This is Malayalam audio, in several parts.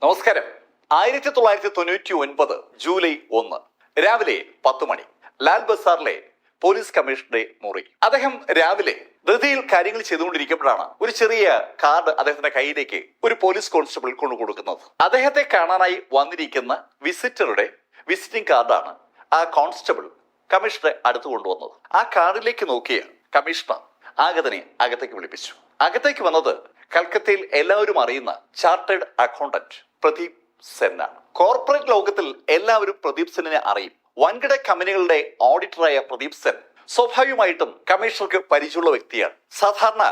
നമസ്കാരം. 1999 ജൂലൈ 1 രാവിലെ 10 മണി ലാൽ ബസാറിലെ പോലീസ് കമ്മീഷണറുടെ മുറി. അദ്ദേഹം രാവിലെ ധൃതിയിൽ കാര്യങ്ങൾ ചെയ്തുകൊണ്ടിരിക്കുമ്പോഴാണ് ഒരു ചെറിയ കാർഡ് അദ്ദേഹത്തിന്റെ കയ്യിലേക്ക് ഒരു പോലീസ് കോൺസ്റ്റബിൾ കൊണ്ടു കൊടുക്കുന്നത്. അദ്ദേഹത്തെ കാണാനായി വന്നിരിക്കുന്ന വിസിറ്ററുടെ വിസിറ്റിംഗ് കാർഡാണ് ആ കോൺസ്റ്റബിൾ കമ്മീഷണറെ അടുത്ത് കൊണ്ടുവന്നത്. ആ കാർഡിലേക്ക് നോക്കിയ കമ്മീഷണർ ആഗതനെ അകത്തേക്ക് വിളിപ്പിച്ചു. അകത്തേക്ക് വന്നത് കൽക്കത്തയിൽ എല്ലാവരും അറിയുന്ന ചാർട്ടേഡ് അക്കൗണ്ടന്റ് പ്രദീപ് സെന്നാണ്. കോർപ്പറേറ്റ് ലോകത്തിൽ എല്ലാവരും പ്രദീപ് സെന്നിനെ അറിയും. വൻകിട കമ്പനികളുടെ ഓഡിറ്ററായ പ്രദീപ് സെൻ സ്വാഭാവികമായിട്ടും കമ്മീഷണർക്ക് പരിചയമുള്ള വ്യക്തിയാണ്. സാധാരണ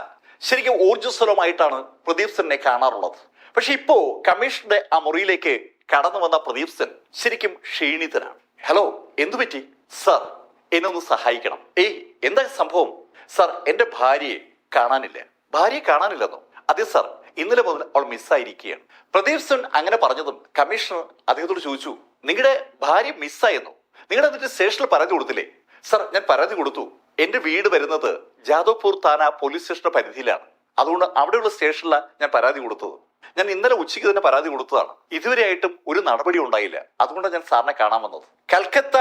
ശരിക്കും ഊർജ്ജസ്വലമായിട്ടാണ് പ്രദീപ് സെന്നിനെ കാണാറുള്ളത്. പക്ഷെ ഇപ്പോ കമ്മീഷണറുടെ ആ മുറിയിലേക്ക് കടന്നു വന്ന പ്രദീപ് സെൻ ശരിക്കും ക്ഷീണിതനാണ്. ഹലോ, എന്തു പറ്റി സർ? എന്നെ ഒന്ന് സഹായിക്കണം. എന്താ സംഭവം? സർ, എന്റെ ഭാര്യയെ കാണാനില്ല. ഭാര്യയെ കാണാനില്ലെന്നോ? അതെ സർ, ഇന്നലെ മുതൽ അവൾ മിസ്സായിരിക്കുകയാണ്. പ്രദീപ് സെൻ അങ്ങനെ പറഞ്ഞതും കമ്മീഷണർ അദ്ദേഹത്തോട് ചോദിച്ചു, നിങ്ങളുടെ ഭാര്യ മിസ്സായെന്നോ? നിങ്ങൾ എന്നിട്ട് സ്റ്റേഷനിൽ പരാതി കൊടുത്തില്ലേ? സർ, ഞാൻ പരാതി കൊടുത്തു. എന്റെ വീട് വരുന്നത് ജാദവ്പൂർ താന പോലീസ് സ്റ്റേഷന്റെ പരിധിയിലാണ്. അതുകൊണ്ട് അവിടെയുള്ള സ്റ്റേഷനിലാണ് ഞാൻ പരാതി കൊടുത്തത്. ഞാൻ ഇന്നലെ ഉച്ചയ്ക്ക് തന്നെ പരാതി കൊടുത്തതാണ്. ഇതുവരെയായിട്ടും ഒരു നടപടി ഉണ്ടായില്ല. അതുകൊണ്ടാണ് ഞാൻ സാറിനെ കാണാൻ വന്നത്. കൽക്കത്ത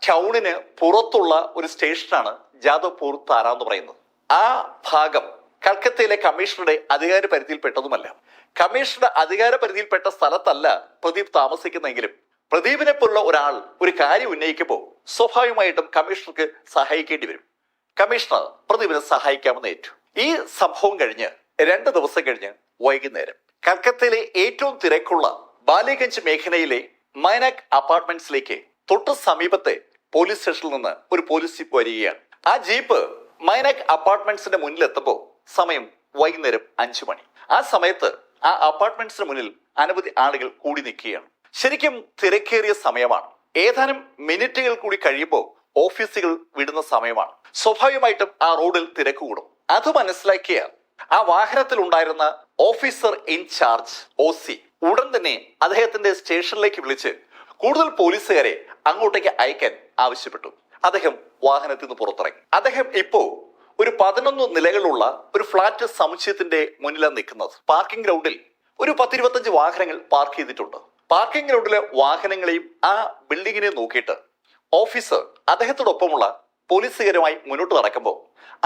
ടൗണിന് പുറത്തുള്ള ഒരു സ്റ്റേഷനാണ് ജാദവ്പൂർ താന എന്ന് പറയുന്നത്. ആ ഭാഗം കൽക്കത്തയിലെ കമ്മീഷണറുടെ അധികാര പരിധിയിൽപ്പെട്ടതുമല്ല. കമ്മീഷണറുടെ അധികാര പരിധിയിൽപ്പെട്ട സ്ഥലത്തല്ല പ്രദീപ് താമസിക്കുന്നെങ്കിലും പ്രദീപിനെ പോലുള്ള ഒരാൾ ഒരു കാര്യം ഉന്നയിക്കുമ്പോൾ സ്വാഭാവികമായിട്ടും കമ്മീഷണർക്ക് സഹായിക്കേണ്ടി വരും. കമ്മീഷണർ പ്രദീപിനെ സഹായിക്കാമെന്ന് ഏറ്റു. ഈ സംഭവം കഴിഞ്ഞ് 2 ദിവസം കഴിഞ്ഞ് വൈകുന്നേരം കൽക്കത്തയിലെ ഏറ്റവും തിരക്കുള്ള ബാലിഗഞ്ച് മേഖലയിലെ മൈനാക് അപ്പാർട്ട്മെന്റ്സിലേക്ക് തൊട്ട് സമീപത്തെ പോലീസ് സ്റ്റേഷനിൽ നിന്ന് ഒരു പോലീസ് ജീപ്പ് വരികയാണ്. ആ ജീപ്പ് മൈനാക് അപ്പാർട്ട്മെന്റ്സിന്റെ മുന്നിലെത്തുമ്പോൾ സമയം വൈകുന്നേരം 5 മണി. ആ സമയത്ത് ആ അപ്പാർട്ട്മെന്റ്സിന് മുന്നിൽ അനവധി ആളുകൾ കൂടി നിൽക്കുകയാണ്. ശരിക്കും തിരക്കേറിയ സമയമാണ്. ഏതാനും മിനിറ്റുകൾ കൂടി കഴിയുമ്പോൾ ഓഫീസുകൾ വിടുന്ന സമയമാണ്. സ്വാഭാവികമായിട്ടും ആ റോഡിൽ തിരക്ക് കൂടും. അത് മനസ്സിലാക്കിയ ആ വാഹനത്തിൽ ഉണ്ടായിരുന്ന ഓഫീസർ ഇൻചാർജ് OC ഉടൻ തന്നെ അദ്ദേഹത്തിന്റെ സ്റ്റേഷനിലേക്ക് വിളിച്ച് കൂടുതൽ പോലീസുകാരെ അങ്ങോട്ടേക്ക് അയക്കാൻ ആവശ്യപ്പെട്ടു. അദ്ദേഹം വാഹനത്തിൽ നിന്ന് പുറത്തിറങ്ങി. അദ്ദേഹം ഇപ്പോ ഒരു 11 നിലകളുള്ള ഒരു ഫ്ലാറ്റ് സമുച്ചയത്തിന്റെ മുന്നിലാണ് നിൽക്കുന്നത്. പാർക്കിംഗ് ഗ്രൗണ്ടിൽ ഒരു 10-25 വാഹനങ്ങൾ പാർക്ക് ചെയ്തിട്ടുണ്ട്. പാർക്കിംഗ് ഗ്രൗണ്ടിലെ വാഹനങ്ങളെയും ആ ബിൽഡിങ്ങിനെയും നോക്കിയിട്ട് ഓഫീസർ അദ്ദേഹത്തോടൊപ്പമുള്ള പോലീസുകാരുമായി മുന്നോട്ട് നടക്കുമ്പോൾ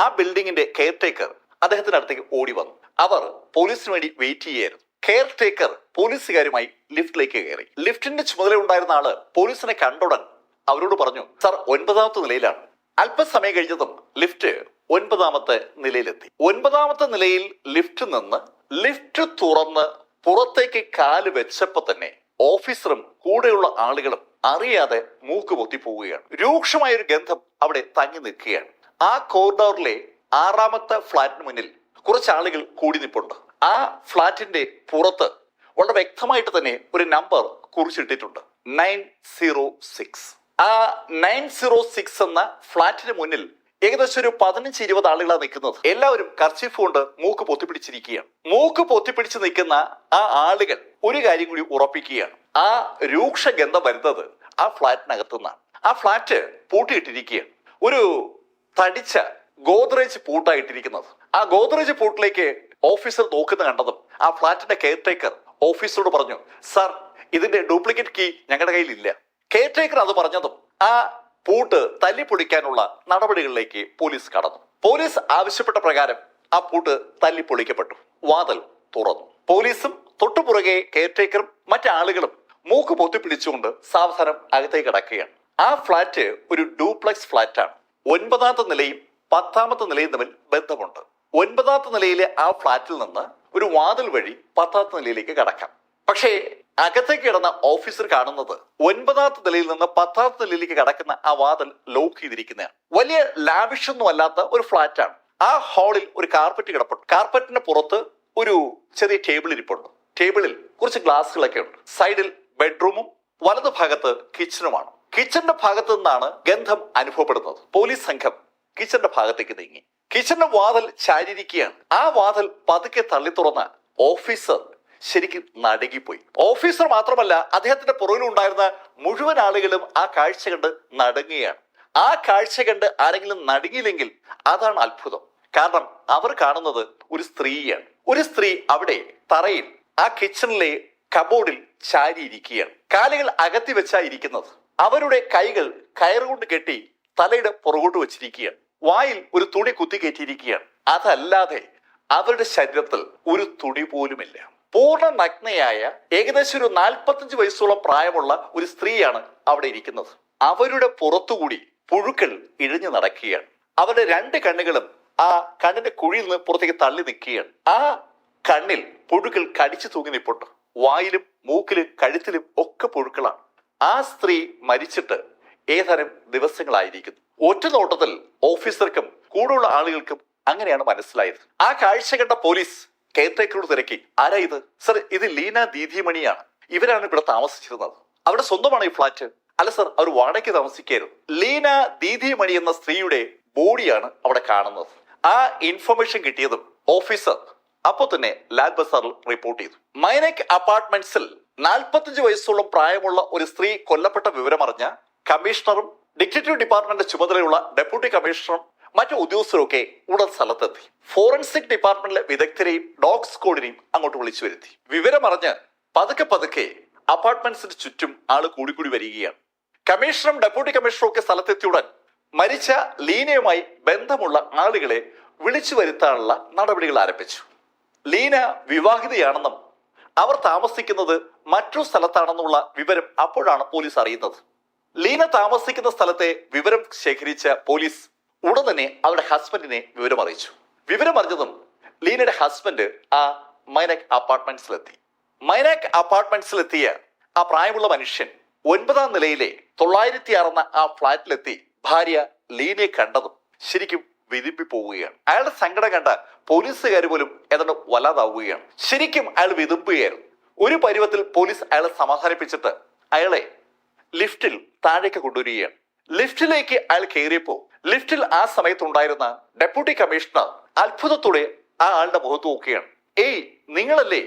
ആ ബിൽഡിങ്ങിന്റെ കെയർ ടേക്കർ അദ്ദേഹത്തിന്റെ അടുത്തേക്ക് ഓടി വന്നു. അവർ പോലീസിന് വേണ്ടി വെയിറ്റ് ചെയ്യായിരുന്നു. കെയർ ടേക്കർ പോലീസുകാരുമായി ലിഫ്റ്റിലേക്ക് കയറി. ലിഫ്റ്റിന്റെ ചുമതല ഉണ്ടായിരുന്ന ആള് പോലീസിനെ കണ്ടുടൻ അവരോട് പറഞ്ഞു, സർ 9ാമത്തെ നിലയിലാണ്. അല്പസമയം കഴിഞ്ഞതും ലിഫ്റ്റ് 9ാമത്തെ നിലയിലെത്തി. 9ാമത്തെ നിലയിൽ ലിഫ്റ്റ് നിന്ന് ലിഫ്റ്റ് തുറന്ന് പുറത്തേക്ക് കാല് വെച്ചപ്പോ തന്നെ ഓഫീസറും കൂടെയുള്ള ആളുകളും അറിയാതെ മൂക്ക് പൊത്തി പോവുകയാണ്. രൂക്ഷമായൊരു ഗന്ധം അവിടെ തങ്ങി നിൽക്കുകയാണ്. ആ കോറിഡോറിലെ 6ാമത്തെ ഫ്ലാറ്റിന് മുന്നിൽ കുറച്ച് ആളുകൾ കൂടി നിൽപ്പുണ്ട്. ആ ഫ്ലാറ്റിന്റെ പുറത്ത് വളരെ വ്യക്തമായിട്ട് തന്നെ ഒരു നമ്പർ കുറിച്ചിട്ടിട്ടുണ്ട്, 906. ആ 906 എന്ന ഫ്ലാറ്റിന് മുന്നിൽ ഏകദേശം ഒരു 15-20 ആളുകളാണ് നിൽക്കുന്നത്. എല്ലാവരും കർച്ചീഫ് കൊണ്ട് മൂക്ക് പൊത്തിപ്പിടിച്ചിരിക്കുകയാണ്. മൂക്ക് പൊത്തിപ്പിടിച്ച് നിൽക്കുന്ന ആ ആളുകൾ ഒരു കാര്യം കൂടി ഉറപ്പിക്കുകയാണ്, ആ രൂക്ഷ ഗന്ധം വരുന്നത് ആ ഫ്ലാറ്റിനകത്തു നിന്നാണ്. ആ ഫ്ലാറ്റ് പൂട്ടിയിട്ടിരിക്കുകയാണ്. ഒരു തടിച്ച ഗോദ്രേജ് പൂട്ടായിട്ടിരിക്കുന്നത്. ആ ഗോദ്രേജ് പൂട്ടിലേക്ക് ഓഫീസർ നോക്കുന്ന കണ്ടതും ആ ഫ്ലാറ്റിന്റെ കെയർ ടേക്കർ ഓഫീസറോട് പറഞ്ഞു, സർ, ഇതിന്റെ ഡ്യൂപ്ലിക്കേറ്റ് കീ ഞങ്ങളുടെ കയ്യിലില്ല. കെയർ ടേക്കർ അത് പറഞ്ഞതും ആ പൂട്ട് തല്ലിപ്പൊളിക്കാനുള്ള നടപടികളിലേക്ക് പോലീസ് കടന്നു. പോലീസ് ആവശ്യപ്പെട്ട പ്രകാരം ആ പൂട്ട് തല്ലിപ്പൊളിക്കപ്പെട്ടു. വാതിൽ തുറന്നു. പോലീസും തൊട്ടുപുറകെ കെയർടേക്കറും മറ്റാളുകളും മൂക്ക് പൊത്തിപ്പിടിച്ചുകൊണ്ട് സാവധാനം അകത്തേക്ക് കിടക്കുകയാണ്. ആ ഫ്ലാറ്റ് ഒരു ഡ്യൂപ്ലക്സ് ഫ്ലാറ്റാണ്. 9ാമത്തെ നിലയും 10ാമത്തെ നിലയും തമ്മിൽ ബന്ധമുണ്ട്. 9ാമത്തെ നിലയിലെ ആ ഫ്ലാറ്റിൽ നിന്ന് ഒരു വാതിൽ വഴി 10ാമത്തെ നിലയിലേക്ക് കടക്കാം. പക്ഷേ അകത്തേക്ക് കിടന്ന ഓഫീസർ കാണുന്നത് 9ാമത്തെ നിലയിൽ നിന്ന് 10ാമത്തെ നിലയിലേക്ക് കടക്കുന്ന ആ വാതിൽ ലോക്ക് ചെയ്തിരിക്കുന്നതാണ്. വലിയ ലാവിഷ് ഒന്നും അല്ലാത്ത ഒരു ഫ്ലാറ്റാണ്. ആ ഹാളിൽ ഒരു കാർപ്പറ്റ് കിടപ്പുണ്ട്. കാർപ്പറ്റിന് പുറത്ത് ഒരു ചെറിയ ടേബിൾ ഇരിപ്പുണ്ട്. ടേബിളിൽ കുറച്ച് ഗ്ലാസുകളൊക്കെ ഉണ്ട്. സൈഡിൽ ബെഡ്റൂമും വലതു ഭാഗത്ത് കിച്ചണുമാണ്. കിച്ചന്റെ ഭാഗത്തു നിന്നാണ് ഗന്ധം അനുഭവപ്പെടുന്നത്. പോലീസ് സംഘം കിച്ചന്റെ ഭാഗത്തേക്ക് നീങ്ങി. കിച്ചന്റെ വാതിൽ ചാരിയിരിക്കുകയാണ്. ആ വാതിൽ പതുക്കെ തള്ളി തുറന്ന ഓഫീസർ ശരിക്കും നടുങ്ങിപ്പോയി. ഓഫീസർ മാത്രമല്ല, അദ്ദേഹത്തിന്റെ പുറകിലുണ്ടായിരുന്ന മുഴുവൻ ആളുകളും ആ കാഴ്ച കണ്ട് നടുങ്ങുകയാണ്. ആ കാഴ്ച കണ്ട് ആരെങ്കിലും നടുങ്ങിയില്ലെങ്കിൽ അതാണ് അത്ഭുതം. കാരണം അവർ കാണുന്നത് ഒരു സ്ത്രീയാണ്. ഒരു സ്ത്രീ അവിടെ തറയിൽ ആ കിച്ചണിലെ കബോർഡിൽ ചാരിയിരിക്കുകയാണ്. കാലുകൾ അകത്തി വെച്ചാ ഇരിക്കുന്നത്. അവരുടെ കൈകൾ കയറുകൊണ്ട് കെട്ടി തലയുടെ പുറകോട്ട് വെച്ചിരിക്കുകയാണ്. വായിൽ ഒരു തുണി കുത്തിക്കയറ്റിയിരിക്കുകയാണ്. അതല്ലാതെ അവരുടെ ശരീരത്തിൽ ഒരു തുണി പോലുമില്ല. പൂർണ്ണ നഗ്നയായ ഏകദേശം ഒരു 45 വയസ്സോളം പ്രായമുള്ള ഒരു സ്ത്രീയാണ് അവിടെ ഇരിക്കുന്നത്. അവരുടെ പുറത്തുകൂടി പുഴുക്കൾ ഇഴഞ്ഞു നടക്കുകയാണ്. അവരുടെ 2 കണ്ണുകളും ആ കണ്ണിന്റെ കുഴിയിൽ നിന്ന് പുറത്തേക്ക് തള്ളി നിൽക്കുകയാണ്. ആ കണ്ണിൽ പുഴുക്കൾ കടിച്ചു തൂങ്ങി നിൽപ്പുണ്ട്. വായിലും മൂക്കിലും കഴുത്തിലും ഒക്കെ പുഴുക്കളാണ്. ആ സ്ത്രീ മരിച്ചിട്ട് ഏതാനും ദിവസങ്ങളായിരിക്കുന്നു. ഒറ്റ നോട്ടത്തിൽ ഓഫീസർക്കും കൂടെയുള്ള ആളുകൾക്കും അങ്ങനെയാണ് മനസ്സിലായത്. ആ കാഴ്ച കണ്ട പോലീസ് കെയർടേക്കറോട് തിരക്കി, ആരാ ഇത്? സർ, ഇത് ലീന ദീദിമണിയാണ്. ഇവരാണ് ഇവിടെ താമസിച്ചിരുന്നത്. അവരുടെ സ്വന്തമാണ് ഈ ഫ്ലാറ്റ്. അല്ല സർ, അവർ വാടകയ്ക്ക് താമസിക്കായിരുന്നു. ലീന ദീദിമണി എന്ന സ്ത്രീയുടെ ബോഡിയാണ് അവിടെ കാണുന്നത്. ആ ഇൻഫർമേഷൻ കിട്ടിയതും ഓഫീസർ അപ്പോ തന്നെ ലാൽ ബസാറിൽ റിപ്പോർട്ട് ചെയ്തു. മൈനക് അപ്പാർട്ട്മെന്റ്സിൽ 45 വയസ്സോളം പ്രായമുള്ള ഒരു സ്ത്രീ കൊല്ലപ്പെട്ട വിവരമറിഞ്ഞ കമ്മീഷണറും ഡിറ്റക്റ്റീവ് ഡിപ്പാർട്ട്മെന്റ് ചുമതലയുള്ള ഡെപ്യൂട്ടി കമ്മീഷണറും മറ്റു ഉദ്യോഗസ്ഥരൊക്കെ ഉടൻ സ്ഥലത്തെത്തി. ഫോറൻസിക് ഡിപ്പാർട്ട്മെന്റിലെ വിദഗ്ധരെയും ഡോഗ് സ്ക്വാഡിനെയും അങ്ങോട്ട് വിളിച്ചു വരുത്തി. വിവരമറിഞ്ഞ് പതുക്കെ പതുക്കെ അപ്പാർട്ട്മെന്റ്സിന് ചുറ്റും ആള് കൂടിക്കൂടി വരികയാണ്. കമ്മീഷണറും ഡെപ്യൂട്ടി കമ്മീഷണറും ഒക്കെ സ്ഥലത്തെത്തിയുടൻ മരിച്ച ലീനയുമായി ബന്ധമുള്ള ആളുകളെ വിളിച്ചു വരുത്താനുള്ള നടപടികൾ ആരംഭിച്ചു. ലീന വിവാഹിതയാണെന്നും അവർ താമസിക്കുന്നത് മറ്റൊരു സ്ഥലത്താണെന്നുള്ള വിവരം അപ്പോഴാണ് പോലീസ് അറിയുന്നത്. ലീന താമസിക്കുന്ന സ്ഥലത്തെ വിവരം ശേഖരിച്ച പോലീസ് ഉടൻ തന്നെ അവരുടെ ഹസ്ബൻഡിനെ വിവരം അറിയിച്ചു. വിവരം അറിഞ്ഞതും ലീനയുടെ ഹസ്ബൻഡ് ആ മൈനക് അപ്പാർട്ട്മെന്റ്സിലെത്തി. മൈനക് അപ്പാർട്ട്മെന്റ്സിലെത്തിയ ആ പ്രായമുള്ള മനുഷ്യൻ 9ാം നിലയിലെ 906 ആ ഫ്ലാറ്റിലെത്തി ഭാര്യ ലീനയെ കണ്ടതും ശരിക്കും വിതുമ്പി പോവുകയാണ്. അയാളുടെ സങ്കടം കണ്ട പോലീസുകാർ പോലും ഏതാണ്ട് വല്ലാതാവുകയാണ്. ശരിക്കും അയാൾ വിതുമ്പുകയായിരുന്നു. ഒരു പരുവത്തിൽ പോലീസ് അയാളെ സമാധാനിപ്പിച്ചിട്ട് അയാളെ ലിഫ്റ്റിൽ താഴേക്ക് കൊണ്ടുവരികയാണ്. ലിഫ്റ്റിലേക്ക് അയാൾ കയറിയപ്പോ ലിഫ്റ്റിൽ ആ സമയത്തുണ്ടായിരുന്ന ഡെപ്യൂട്ടി കമ്മീഷണർ അത്ഭുതത്തോടെ ആ ആളുടെ മുഖത്ത് നോക്കുകയാണ്. ഏയ്, നിങ്ങളല്ലേ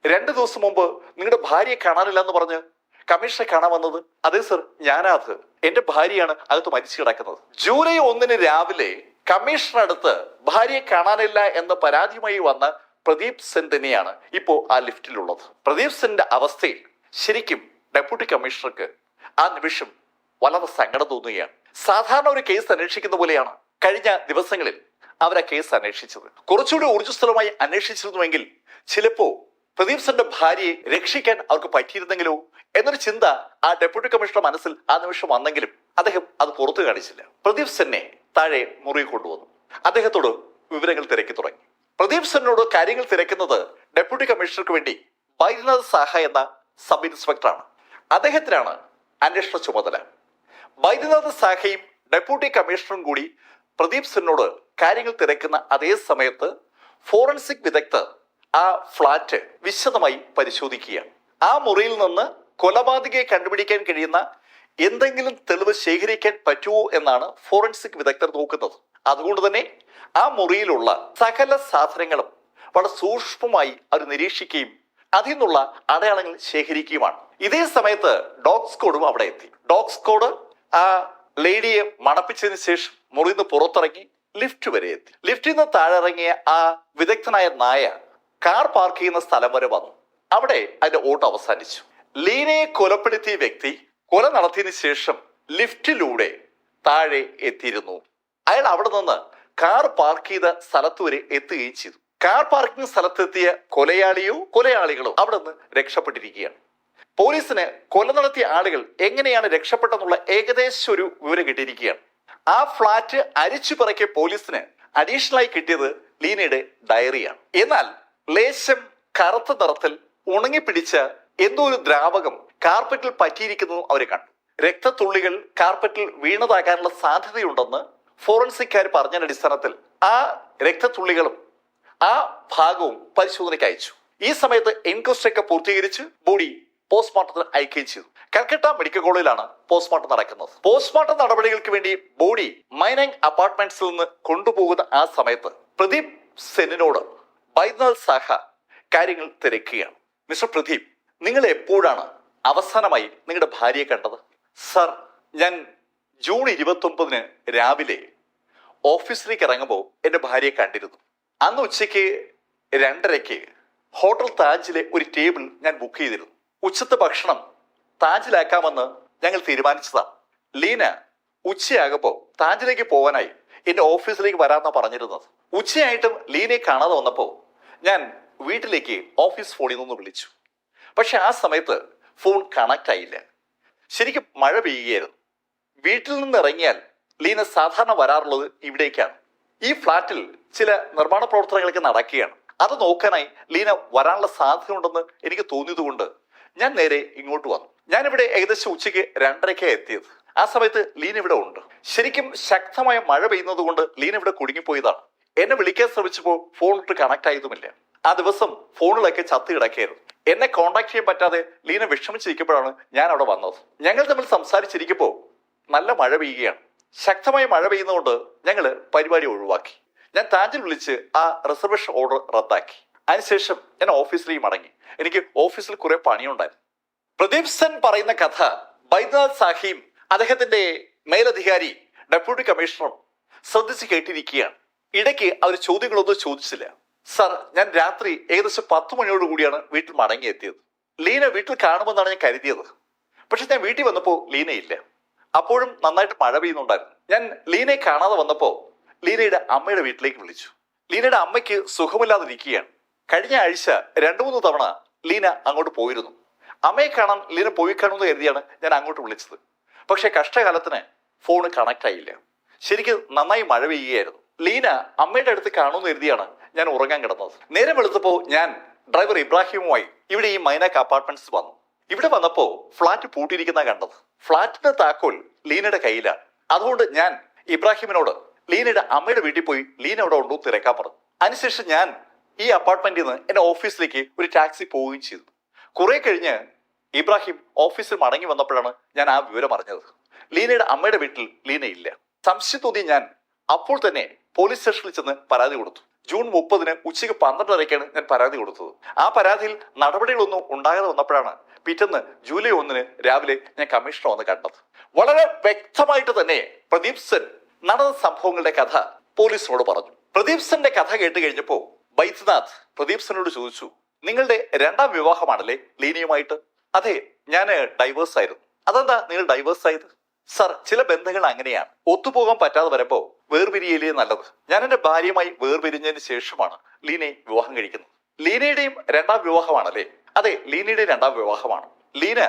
2 ദിവസം മുമ്പ് നിങ്ങളുടെ ഭാര്യയെ കാണാനില്ല എന്ന് പറഞ്ഞ് കമ്മീഷണറെ കാണാൻ വന്നത്? അതെ സർ, ഞാനത്. എന്റെ ഭാര്യയാണ് അകത്ത് മരിച്ചു കിടക്കുന്നത്. ജൂലൈ 1 രാവിലെ കമ്മീഷണർ അടുത്ത് ഭാര്യയെ കാണാനില്ല എന്ന പരാതിയുമായി വന്ന പ്രദീപ് സെൻ തന്നെയാണ് ഇപ്പോ ആ ലിഫ്റ്റിലുള്ളത്. പ്രദീപ് സെന്റെ അവസ്ഥയിൽ ശരിക്കും ഡെപ്യൂട്ടി കമ്മീഷണർക്ക് ആ നിമിഷം വളരെ സങ്കടം തോന്നുകയാണ്. സാധാരണ ഒരു കേസ് അന്വേഷിക്കുന്ന പോലെയാണ് കഴിഞ്ഞ ദിവസങ്ങളിൽ അവർ ആ കേസ് അന്വേഷിച്ചത്. കുറച്ചുകൂടി ഊർജ്ജസ്വലമായി അന്വേഷിച്ചിരുന്നുവെങ്കിൽ ചിലപ്പോ പ്രദീപ് സെന്റെ ഭാര്യയെ രക്ഷിക്കാൻ അവർക്ക് പറ്റിയിരുന്നെങ്കിലോ എന്നൊരു ചിന്ത ആ ഡെപ്യൂട്ടി കമ്മീഷണർ മനസ്സിൽ ആ നിമിഷം വന്നെങ്കിലും അദ്ദേഹം അത് പുറത്തു കാണിച്ചില്ല. പ്രദീപ് സെന്നെ താഴെ മുറി കൊണ്ടുവന്നു. അദ്ദേഹത്തോട് വിവരങ്ങൾ തിരക്കി തുടങ്ങി. പ്രദീപ് സെന്നോട് കാര്യങ്ങൾ തിരക്കുന്നത് ഡെപ്യൂട്ടി കമ്മീഷണർക്ക് വേണ്ടി ബൈദ്യനാഥ് സാഹ എന്ന സബ് ഇൻസ്പെക്ടറാണ്. അദ്ദേഹത്തിനാണ് അന്വേഷണ ചുമതല. ബൈദ്യനാഥ് സാഹയും ഡെപ്യൂട്ടി കമ്മീഷണറും കൂടി പ്രദീപ് സെന്നോട് കാര്യങ്ങൾ തിരക്കുന്ന അതേ സമയത്ത് ഫോറൻസിക് വിദഗ്ധർ ആ ഫ്ലാറ്റ് വിശദമായി പരിശോധിക്കുകയാണ്. ആ മുറിയിൽ നിന്ന് കൊലപാതകയെ കണ്ടുപിടിക്കാൻ കഴിയുന്ന എന്തെങ്കിലും തെളിവ് ശേഖരിക്കാൻ പറ്റുമോ എന്നാണ് ഫോറൻസിക് വിദഗ്ധർ നോക്കുന്നത്. അതുകൊണ്ട് തന്നെ ആ മുറിയിലുള്ള സകല സാധനങ്ങളും വളരെ സൂക്ഷ്മമായി അവർ നിരീക്ഷിക്കുകയും അതിൽ നിന്നുള്ള അടയാളങ്ങൾ ശേഖരിക്കുകയുമാണ്. ഇതേ സമയത്ത് ഡോഗ് സ്ക്വാഡും അവിടെ എത്തി. ഡോഗ് സ്ക്വാഡ് ആ ലേഡിയെ മണപ്പിച്ചതിന് ശേഷം മുറിയിൽ നിന്ന് പുറത്തിറങ്ങി ലിഫ്റ്റ് വരെ എത്തി. ലിഫ്റ്റിൽ നിന്ന് താഴെ ഇറങ്ങിയ ആ വിദഗ്ധനായ നായ കാർ പാർക്ക് ചെയ്യുന്ന സ്ഥലം വരെ വന്നു. അവിടെ അതിന്റെ ഓട്ടം അവസാനിച്ചു. ലീനയെ കൊലപ്പെടുത്തിയ വ്യക്തി കൊല നടത്തിയതിനു ശേഷം ലിഫ്റ്റിലൂടെ താഴെ എത്തിയിരുന്നു. അയാൾ അവിടെ നിന്ന് കാർ പാർക്ക് ചെയ്ത സ്ഥലത്ത് വരെ എത്തുകയും ചെയ്തു. കാർ പാർക്കിംഗ് സ്ഥലത്തെത്തിയ കൊലയാളികളോ അവിടെ നിന്ന് രക്ഷപ്പെട്ടിരിക്കുകയാണ്. പോലീസിന് കൊല നടത്തിയ ആളുകൾ എങ്ങനെയാണ് രക്ഷപ്പെട്ടെന്നുള്ള ഏകദേശം ഒരു വിവരം കിട്ടിയിരിക്കുകയാണ്. ആ ഫ്ലാറ്റ് അരിച്ചു പിറക്കിയ പോലീസിന് അഡീഷണൽ ആയി കിട്ടിയത് ലീനയുടെ ഡയറിയാണ്. എന്നാൽ ലേശം കറുത്ത നിറത്തിൽ ഉണങ്ങിപ്പിടിച്ച എന്തോ ഒരു ദ്രാവകം കാർപ്പറ്റിൽ പറ്റിയിരിക്കുന്നതും അവരെ കണ്ടു. രക്തത്തുള്ളികൾ കാർപ്പറ്റിൽ വീണതാകാനുള്ള സാധ്യതയുണ്ടെന്ന് ഫോറൻസിക്കാർ പറഞ്ഞ അടിസ്ഥാനത്തിൽ ആ രക്തത്തുള്ളികളും ആ ഭാഗവും പരിശോധനയ്ക്ക് അയച്ചു. ഈ സമയത്ത് എൻക്വസ്റ്റ് ഒക്കെ പൂർത്തീകരിച്ച് ബോഡി പോസ്റ്റ്മോർട്ടത്തിന് അയക്കുകയും ചെയ്തു. കൽക്കട്ട മെഡിക്കൽ കോളേജിലാണ് പോസ്റ്റ്മോർട്ടം നടക്കുന്നത്. പോസ്റ്റ്മോർട്ടം നടപടികൾക്ക് വേണ്ടി ബോഡി മൈനങ് അപ്പാർട്ട്മെന്റ്സിൽ നിന്ന് കൊണ്ടുപോകുന്ന ആ സമയത്ത് പ്രദീപ് സെന്നിനോട് ബൈദ്യനാഥ് സാഹ കാര്യങ്ങൾ തിരക്കുകയാണ്. മിസ്റ്റർ പ്രദീപ്, നിങ്ങൾ എപ്പോഴാണ് അവസാനമായി നിങ്ങളുടെ ഭാര്യയെ കണ്ടത്? സർ, ഞാൻ ജൂൺ 29 രാവിലെ ഓഫീസിലേക്ക് ഇറങ്ങുമ്പോൾ എൻ്റെ ഭാര്യയെ കണ്ടിരുന്നു. അന്ന് ഉച്ചയ്ക്ക് 2:30 ഹോട്ടൽ താജിലെ ഒരു ടേബിൾ ഞാൻ ബുക്ക് ചെയ്തിരുന്നു. ഉച്ചത്തെ ഭക്ഷണം താജിലാക്കാമെന്ന് ഞങ്ങൾ തീരുമാനിച്ചതാണ്. ലീന ഉച്ചയാകുമ്പോൾ താജിലേക്ക് പോകാനായി എന്റെ ഓഫീസിലേക്ക് വരാമെന്നാണ് പറഞ്ഞിരുന്നത്. ഉച്ചയായിട്ടും ലീനയെ കാണാതെ വന്നപ്പോൾ ഞാൻ വീട്ടിലേക്ക് ഓഫീസ് ഫോണിൽ നിന്ന് വിളിച്ചു. പക്ഷെ ആ സമയത്ത് ഫോൺ കണക്ട് ആയില്ല. ശരിക്കും മഴ പെയ്യുകയായിരുന്നു. വീട്ടിൽ നിന്ന് ഇറങ്ങിയാൽ ലീന സാധാരണ വരാറുള്ളത് ഇവിടേക്കാണ്. ഈ ഫ്ലാറ്റിൽ ചില നിർമ്മാണ പ്രവർത്തനങ്ങളൊക്കെ നടക്കുകയാണ്. അത് നോക്കാനായി ലീന വരാനുള്ള സാധ്യതയുണ്ടെന്ന് എനിക്ക് തോന്നിയതുകൊണ്ട് ഞാൻ നേരെ ഇങ്ങോട്ട് വന്നു. ഞാനിവിടെ ഏകദേശം ഉച്ചയ്ക്ക് 2:30 എത്തിയത്. ആ സമയത്ത് ലീന ഇവിടെ ഉണ്ട്. ശരിക്കും ശക്തമായ മഴ പെയ്യുന്നത് കൊണ്ട് ലീന ഇവിടെ കുടുങ്ങിപ്പോയതാണ്. എന്നെ വിളിക്കാൻ ശ്രമിച്ചപ്പോൾ ഫോൺ ഇട്ട് കണക്ട് ആയതുമില്ല. ആ ദിവസം ഫോണിലൊക്കെ ചത്ത് കിടക്കുകയായിരുന്നു. എന്നെ കോണ്ടാക്ട് ചെയ്യാൻ പറ്റാതെ ലീന വിഷമിച്ചിരിക്കുമ്പോഴാണ് ഞാൻ അവിടെ വന്നത്. ഞങ്ങൾ തമ്മിൽ സംസാരിച്ചിരിക്കുമ്പോൾ നല്ല മഴ പെയ്യുകയാണ്. ശക്തമായ മഴ പെയ്യുന്നതുകൊണ്ട് ഞങ്ങൾ പരിപാടി ഒഴിവാക്കി. ഞാൻ താജിൽ വിളിച്ച് ആ റിസർവേഷൻ ഓർഡർ റദ്ദാക്കി. അതിനുശേഷം ഞാൻ ഓഫീസിലേക്ക് മടങ്ങി. എനിക്ക് ഓഫീസിൽ കുറെ പണിയുണ്ടായിരുന്നു. പ്രദീപ് സെൻ പറയുന്ന കഥ ബൈദ്യനാഥ് സാഹിയും അദ്ദേഹത്തിന്റെ മേലധികാരി ഡെപ്യൂട്ടി കമ്മീഷണറും ശ്രദ്ധിച്ച് കേട്ടിരിക്കുകയാണ്. ഇടയ്ക്ക് അവർ ചോദ്യങ്ങളൊന്നും ചോദിച്ചില്ല. സർ, ഞാൻ രാത്രി ഏകദേശം 10 മണിയോടുകൂടിയാണ് വീട്ടിൽ മടങ്ങിയെത്തിയത്. ലീന വീട്ടിൽ കാണുമെന്നാണ് ഞാൻ കരുതിയത്. പക്ഷെ ഞാൻ വീട്ടിൽ വന്നപ്പോൾ ലീനയില്ല. അപ്പോഴും നന്നായിട്ട് മഴ പെയ്യുന്നുണ്ടായിരുന്നു. ഞാൻ ലീനയെ കാണാതെ വന്നപ്പോൾ ലീനയുടെ അമ്മയുടെ വീട്ടിലേക്ക് വിളിച്ചു. ലീനയുടെ അമ്മയ്ക്ക് സുഖമില്ലാതിരിക്കുകയാണ്. കഴിഞ്ഞ ആഴ്ച 2-3 തവണ ലീന അങ്ങോട്ട് പോയിരുന്നു. അമ്മയെ കാണാൻ ലീന പോയി കാണുമെന്ന് കരുതിയാണ് ഞാൻ അങ്ങോട്ട് വിളിച്ചത്. പക്ഷെ കഷ്ടകാലത്തിന് ഫോണ് കണക്ട് ആയില്ല. ശരിക്കും നന്നായി മഴ പെയ്യുകയായിരുന്നു. ലീന അമ്മയുടെ അടുത്ത് കാണുമെന്ന് കരുതിയാണ് ഞാൻ ഉറങ്ങാൻ കിടന്നത്. നേരം വെളുത്തപ്പോൾ ഞാൻ ഡ്രൈവർ ഇബ്രാഹിമുമായി ഇവിടെ ഈ മൈനാക്ക് അപ്പാർട്ട്മെന്റ്സ് വന്നു. ഇവിടെ വന്നപ്പോൾ ഫ്ലാറ്റ് പൂട്ടിയിരിക്കുന്ന കണ്ടത്. ഫ്ലാറ്റിന്റെ താക്കോൽ ലീനയുടെ കയ്യിലാണ്. അതുകൊണ്ട് ഞാൻ ഇബ്രാഹിമിനോട് ലീനയുടെ അമ്മയുടെ വീട്ടിൽ പോയി ലീന അവിടെ ഉണ്ടോ തിരക്കാൻ പറഞ്ഞു. അതിനുശേഷം ഞാൻ ഈ അപ്പാർട്ട്മെന്റിൽ നിന്ന് എന്റെ ഓഫീസിലേക്ക് ഒരു ടാക്സി പോവുകയും ചെയ്തു. കുറെ കഴിഞ്ഞ് ഇബ്രാഹിം ഓഫീസിൽ മടങ്ങി വന്നപ്പോഴാണ് ഞാൻ ആ വിവരം അറിഞ്ഞത്. ലീനയുടെ അമ്മയുടെ വീട്ടിൽ ലീന ഇല്ല. സംശയം തോന്നി ഞാൻ അപ്പോൾ തന്നെ പോലീസ് സ്റ്റേഷനിൽ ചെന്ന് പരാതി കൊടുത്തു. ജൂൺ 30 ഉച്ചയ്ക്ക് 12:30 ഞാൻ പരാതി കൊടുത്തത്. ആ പരാതിയിൽ നടപടികളൊന്നും ഉണ്ടാകാതെ വന്നപ്പോഴാണ് പിറ്റേന്ന് ജൂലൈ 1 രാവിലെ ഞാൻ കമ്മീഷണർ വന്ന് കണ്ടത്. വളരെ വ്യക്തമായിട്ട് തന്നെ പ്രദീപ് സെൻ നടന്ന സംഭവങ്ങളുടെ കഥ പോലീസിനോട് പറഞ്ഞു. പ്രദീപ് സെന്റെ കഥ കേട്ട് കഴിഞ്ഞപ്പോ ബൈദ്യനാഥ് പ്രദീപ് സെനോട് ചോദിച്ചു, നിങ്ങളുടെ 2ാം വിവാഹമാണല്ലേ ലീനയുമായിട്ട്? അതെ, ഞാൻ ഡൈവേഴ്സ് ആയിരുന്നു. അതെന്താ നിങ്ങൾ ഡൈവേഴ്സ് ആയത്? സർ, ചില ബന്ധങ്ങൾ അങ്ങനെയാണ്. ഒത്തുപോകാൻ പറ്റാതെ വരുമ്പോ വേർപിരിയലേ നല്ലത്. ഞാൻ എന്റെ ഭാര്യയുമായി വേർപിരിഞ്ഞതിന് ശേഷമാണ് ലീനയെ വിവാഹം കഴിക്കുന്നത്. ലീനയുടെയും 2ാം വിവാഹമാണല്ലേ? അതെ, ലീനയുടെ 2ാം വിവാഹമാണ്. ലീന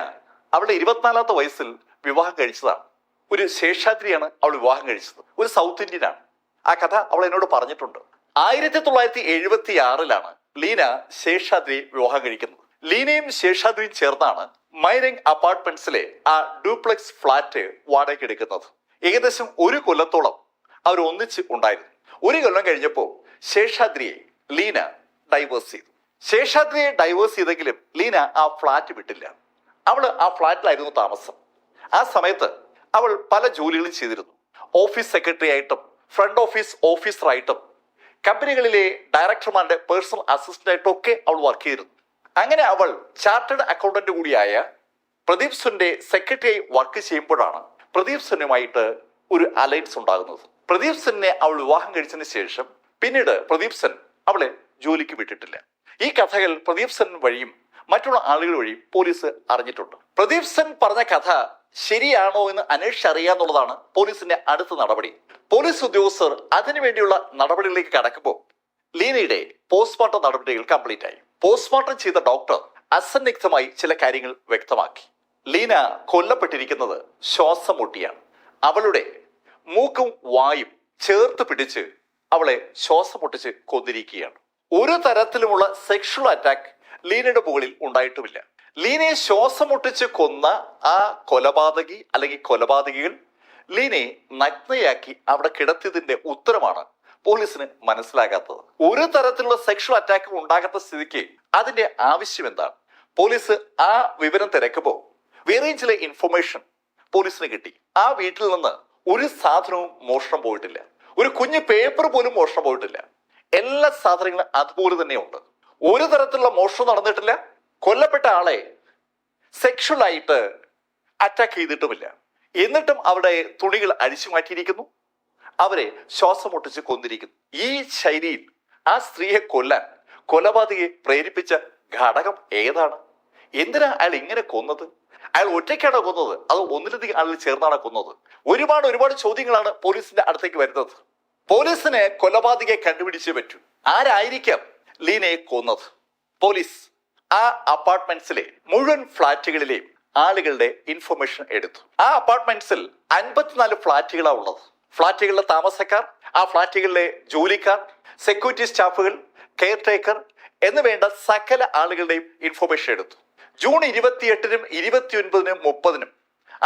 അവളുടെ 24ാമത്തെ വയസ്സിൽ വിവാഹം കഴിച്ചതാണ്. ഒരു ശേഷാദ്രിയാണ് അവൾ വിവാഹം കഴിച്ചത്. ഒരു സൗത്ത് ഇന്ത്യനാണ്. ആ കഥ അവൾ എന്നോട് പറഞ്ഞിട്ടുണ്ട്. 1976 ലീന ശേഷാദ്രിയെ വിവാഹം കഴിക്കുന്നത്. ലീനയും ശേഷാദ്രിയും ചേർന്നാണ് മൈരംഗ് അപ്പാർട്ട്മെന്റ്സിലെ ആ ഡ്യൂപ്ലെക്സ് ഫ്ലാറ്റ് വാടകയ്ക്ക് എടുക്കുന്നത്. ഏകദേശം 1 കൊല്ലത്തോളം അവർ ഒന്നിച്ച് ഉണ്ടായിരുന്നു. 1 കൊല്ലം കഴിഞ്ഞപ്പോൾ ശേഷാദ്രിയെ ലീന ഡൈവേഴ്സ് ചെയ്തു. ശേഷാദ്രിയെ ഡൈവേഴ്സ് ചെയ്തെങ്കിലും ലീന ആ ഫ്ലാറ്റ് വിട്ടില്ല. അവൾ ആ ഫ്ലാറ്റിലായിരുന്നു താമസം. ആ സമയത്ത് അവൾ പല ജോലികളും ചെയ്തിരുന്നു. ഓഫീസ് സെക്രട്ടറി ആയിട്ടും ഫ്രണ്ട് ഓഫീസ് ഓഫീസറായിട്ടും കമ്പനികളിലെ ഡയറക്ടർമാരുടെ പേഴ്സണൽ അസിസ്റ്റന്റ് ആയിട്ടും ഒക്കെ അവൾ വർക്ക് ചെയ്തിരുന്നു. അങ്ങനെ അവൾ ചാർട്ടേഡ് അക്കൗണ്ടന്റ് കൂടിയായ പ്രദീപ് സെന്റെ സെക്രട്ടറിയായി വർക്ക് ചെയ്യുമ്പോഴാണ് പ്രദീപ് സെന്നുമായിട്ട് ഒരു അലയൻസ് ഉണ്ടാകുന്നത്. പ്രദീപ് സെന്നെ അവൾ വിവാഹം കഴിച്ചതിന് ശേഷം പിന്നീട് പ്രദീപ് സെൻ അവളെ ജോലിക്ക് വിട്ടിട്ടില്ല. ഈ കഥകൾ പ്രദീപ് സെൻ വഴിയും മറ്റുള്ള ആളുകൾ വഴിയും പോലീസ് അറിഞ്ഞിട്ടുണ്ട്. പ്രദീപ് സെൻ പറഞ്ഞ കഥ ശരിയാണോ എന്ന് അന്വേഷിച്ചറിയാന്നുള്ളതാണ് പോലീസിന്റെ അടുത്ത നടപടി. പോലീസ് ഉദ്യോഗസ്ഥർ അതിനുവേണ്ടിയുള്ള നടപടികളിലേക്ക് കടക്കുമ്പോൾ ലീനയുടെ പോസ്റ്റ്മോർട്ടം നടപടികൾ കംപ്ലീറ്റ് ആയി. പോസ്റ്റ്മോർട്ടം ചെയ്ത ഡോക്ടർ അസന്നിഗ്ധമായി ചില കാര്യങ്ങൾ വ്യക്തമാക്കി. ലീന കൊല്ലപ്പെട്ടിരിക്കുന്നത് ശ്വാസം മുട്ടിയാണ്. അവളുടെ മൂക്കും വായും ചേർത്ത് പിടിച്ച് അവളെ ശ്വാസം മുട്ടിച്ച് കൊന്നിരിക്കുകയാണ്. ഒരു തരത്തിലുമുള്ള സെക്ഷൽ അറ്റാക്ക് ലീനയുടെ മുകളിൽ ഉണ്ടായിട്ടുമില്ല. ലീനയെ ശ്വാസം മുട്ടിച്ച് കൊന്ന ആ കൊലപാതകി അല്ലെങ്കിൽ കൊലപാതകികൾ ലീനയെ നഗ്നയാക്കി അവിടെ കിടത്തിയതിന്റെ ഉത്തരമാണ് പോലീസിന് മനസ്സിലാകാത്തത്. ഒരു തരത്തിലുള്ള സെക്ഷൽ അറ്റാക്ക് ഉണ്ടാകാത്ത സ്ഥിതിക്ക് അതിന്റെ ആവശ്യം എന്താണ്? പോലീസ് ആ വിവരം തിരക്കുമ്പോൾ വേറെയും ചില ഇൻഫർമേഷൻ പോലീസിന് കിട്ടി. ആ വീട്ടിൽ നിന്ന് ഒരു സാധനവും മോഷണം പോയിട്ടില്ല. ഒരു കുഞ്ഞു പേപ്പർ പോലും മോഷണം പോയിട്ടില്ല. എല്ലാ സാധനങ്ങളും അതുപോലെ തന്നെയുണ്ട്. ഒരു തരത്തിലുള്ള മോഷണം നടന്നിട്ടില്ല. കൊല്ലപ്പെട്ട ആളെ സെക്ഷൽ ആയിട്ട് അറ്റാക്ക് ചെയ്തിട്ടുമില്ല. എന്നിട്ടും അവിടെ തുണികൾ അഴിച്ചു മാറ്റിയിരിക്കുന്നു. അവരെ ശ്വാസം മുട്ടിച്ച് കൊന്നിരിക്കുന്നു. ഈ ശൈലിയിൽ ആ സ്ത്രീയെ കൊല്ലാൻ കൊലപാതകയെ പ്രേരിപ്പിച്ച ഘടകം ഏതാണ്? എന്തിനാ അയാൾ ഇങ്ങനെ കൊന്നത്? അയാൾ ഒറ്റയ്ക്കാണോ കൊന്നത്, അതോ ഒന്നിലധികം ആളുകൾ ചേർന്നാണ് കൊന്നത്? ഒരുപാട് ചോദ്യങ്ങളാണ് പോലീസിന്റെ അടുത്തേക്ക് വരുന്നത്. പോലീസിന് കൊലപാതകയെ കണ്ടുപിടിച്ചേ പറ്റൂ. ആരായിരിക്കാം ലീനയെ കൊന്നത്? പോലീസ് ആ അപ്പാർട്ട്മെന്റ്സിലെ മുഴുവൻ ഫ്ളാറ്റുകളിലെയും ആളുകളുടെ ഇൻഫർമേഷൻ എടുത്തു. ആ അപ്പാർട്ട്മെന്റ്സിൽ 54 ഫ്ളാറ്റുകളാണ് ഉള്ളത്. ഫ്ളാറ്റുകളിലെ താമസക്കാർ, ആ ഫ്ളാറ്റുകളിലെ ജോലിക്കാർ, സെക്യൂരിറ്റി സ്റ്റാഫുകൾ, കെയർ ടേക്കർ എന്ന് വേണ്ട സകല ആളുകളുടെയും ഇൻഫർമേഷൻ എടുത്തു. ജൂൺ 28-നും 29-നും 30-നും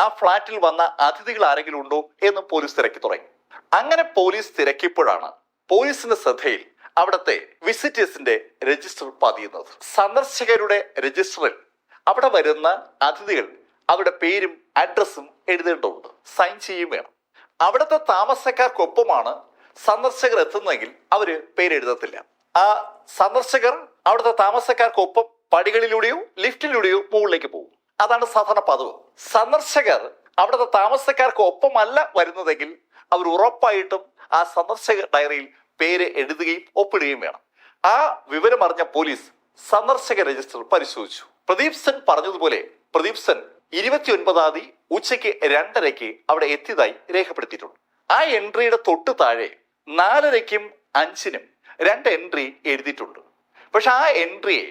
ആ ഫ്ളാറ്റിൽ വന്ന അതിഥികൾ ആരെങ്കിലും ഉണ്ടോ എന്നും പോലീസ് തിരക്കി തുടങ്ങി. അങ്ങനെ പോലീസ് തിരക്കിയപ്പോഴാണ് പോലീസിന്റെ ശ്രദ്ധയിൽ അവിടുത്തെ വിസിറ്റേഴ്സിന്റെ രജിസ്റ്റർ പതിയുന്നത്. സന്ദർശകരുടെ രജിസ്റ്ററിൽ അവിടെ വരുന്ന അതിഥികൾ അവരുടെ പേരും അഡ്രസ്സും എഴുതേണ്ടതുണ്ട്, സൈൻ ചെയ്യുകയും വേണം. അവിടുത്തെ താമസക്കാർക്കൊപ്പമാണ് സന്ദർശകർ എത്തുന്നതെങ്കിൽ അവര് പേരെഴുതത്തില്ല. ആ സന്ദർശകർ അവിടുത്തെ താമസക്കാർക്കൊപ്പം പടികളിലൂടെയോ ലിഫ്റ്റിലൂടെയോ മുകളിലേക്ക് പോകും. അതാണ് സാധാരണ പതിവ്. സന്ദർശകർ അവിടുത്തെ താമസക്കാർക്ക് ഒപ്പമല്ല വരുന്നതെങ്കിൽ അവർ ഉറപ്പായിട്ടും ആ സന്ദർശക ഡയറിയിൽ പേര് എഴുതുകയും ഒപ്പിടുകയും വേണം. ആ വിവരം അറിഞ്ഞ പോലീസ് സന്ദർശക രജിസ്റ്റർ പരിശോധിച്ചു. പ്രദീപ് സെൻ പറഞ്ഞതുപോലെ പ്രദീപ് സെൻ 29-ാം തീയതി ഉച്ചയ്ക്ക് 2:30 അവിടെ എത്തിയതായി രേഖപ്പെടുത്തിയിട്ടുണ്ട്. ആ എൻട്രിയുടെ തൊട്ട് താഴെ 4:00-നും 5:00-നും 2 എൻട്രി എഴുതിയിട്ടുണ്ട്. പക്ഷെ ആ എൻട്രിയെ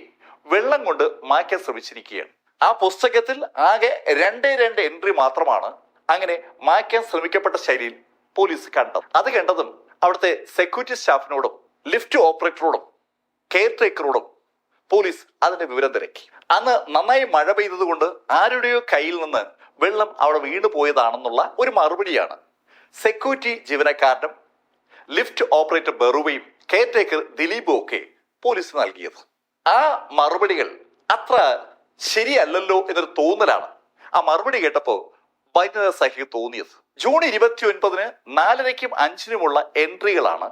വെള്ളം കൊണ്ട് മായ്ക്കാൻ ശ്രമിച്ചിരിക്കുകയാണ്. ആ പുസ്തകത്തിൽ ആകെ 2 എൻട്രി മാത്രമാണ് അങ്ങനെ മായ്ക്കാൻ ശ്രമിക്കപ്പെട്ട ശൈലിയിൽ പോലീസ് കണ്ടത്. അത് കണ്ടതും അവിടുത്തെ സെക്യൂരിറ്റി സ്റ്റാഫിനോടും ലിഫ്റ്റ് ഓപ്പറേറ്ററോടും കെയർ ടേക്കറോടും പോലീസ് അതിന്റെ വിവരം തിരക്കി. അന്ന് നന്നായി മഴ പെയ്തത് കൊണ്ട് ആരുടെയോ കയ്യിൽ നിന്ന് വെള്ളം അവിടെ വീണു പോയതാണെന്നുള്ള ഒരു മറുപടിയാണ് സെക്യൂരിറ്റി ജീവനക്കാരനും ലിഫ്റ്റ് ഓപ്പറേറ്റർ ബെറുവയും കെയർ ടേക്കർ ദിലീപും ഒക്കെ പോലീസ് നൽകിയത്. ആ മറുപടികൾ അത്ര ശരിയല്ലല്ലോ എന്നൊരു തോന്നലാണ് ആ മറുപടി കേട്ടപ്പോൾ വൈദ്യുത സഖിക്ക് തോന്നിയത്. ജൂൺ 29-ന് 4:00-നും 5:00-നുമുള്ള എൻട്രികളാണ്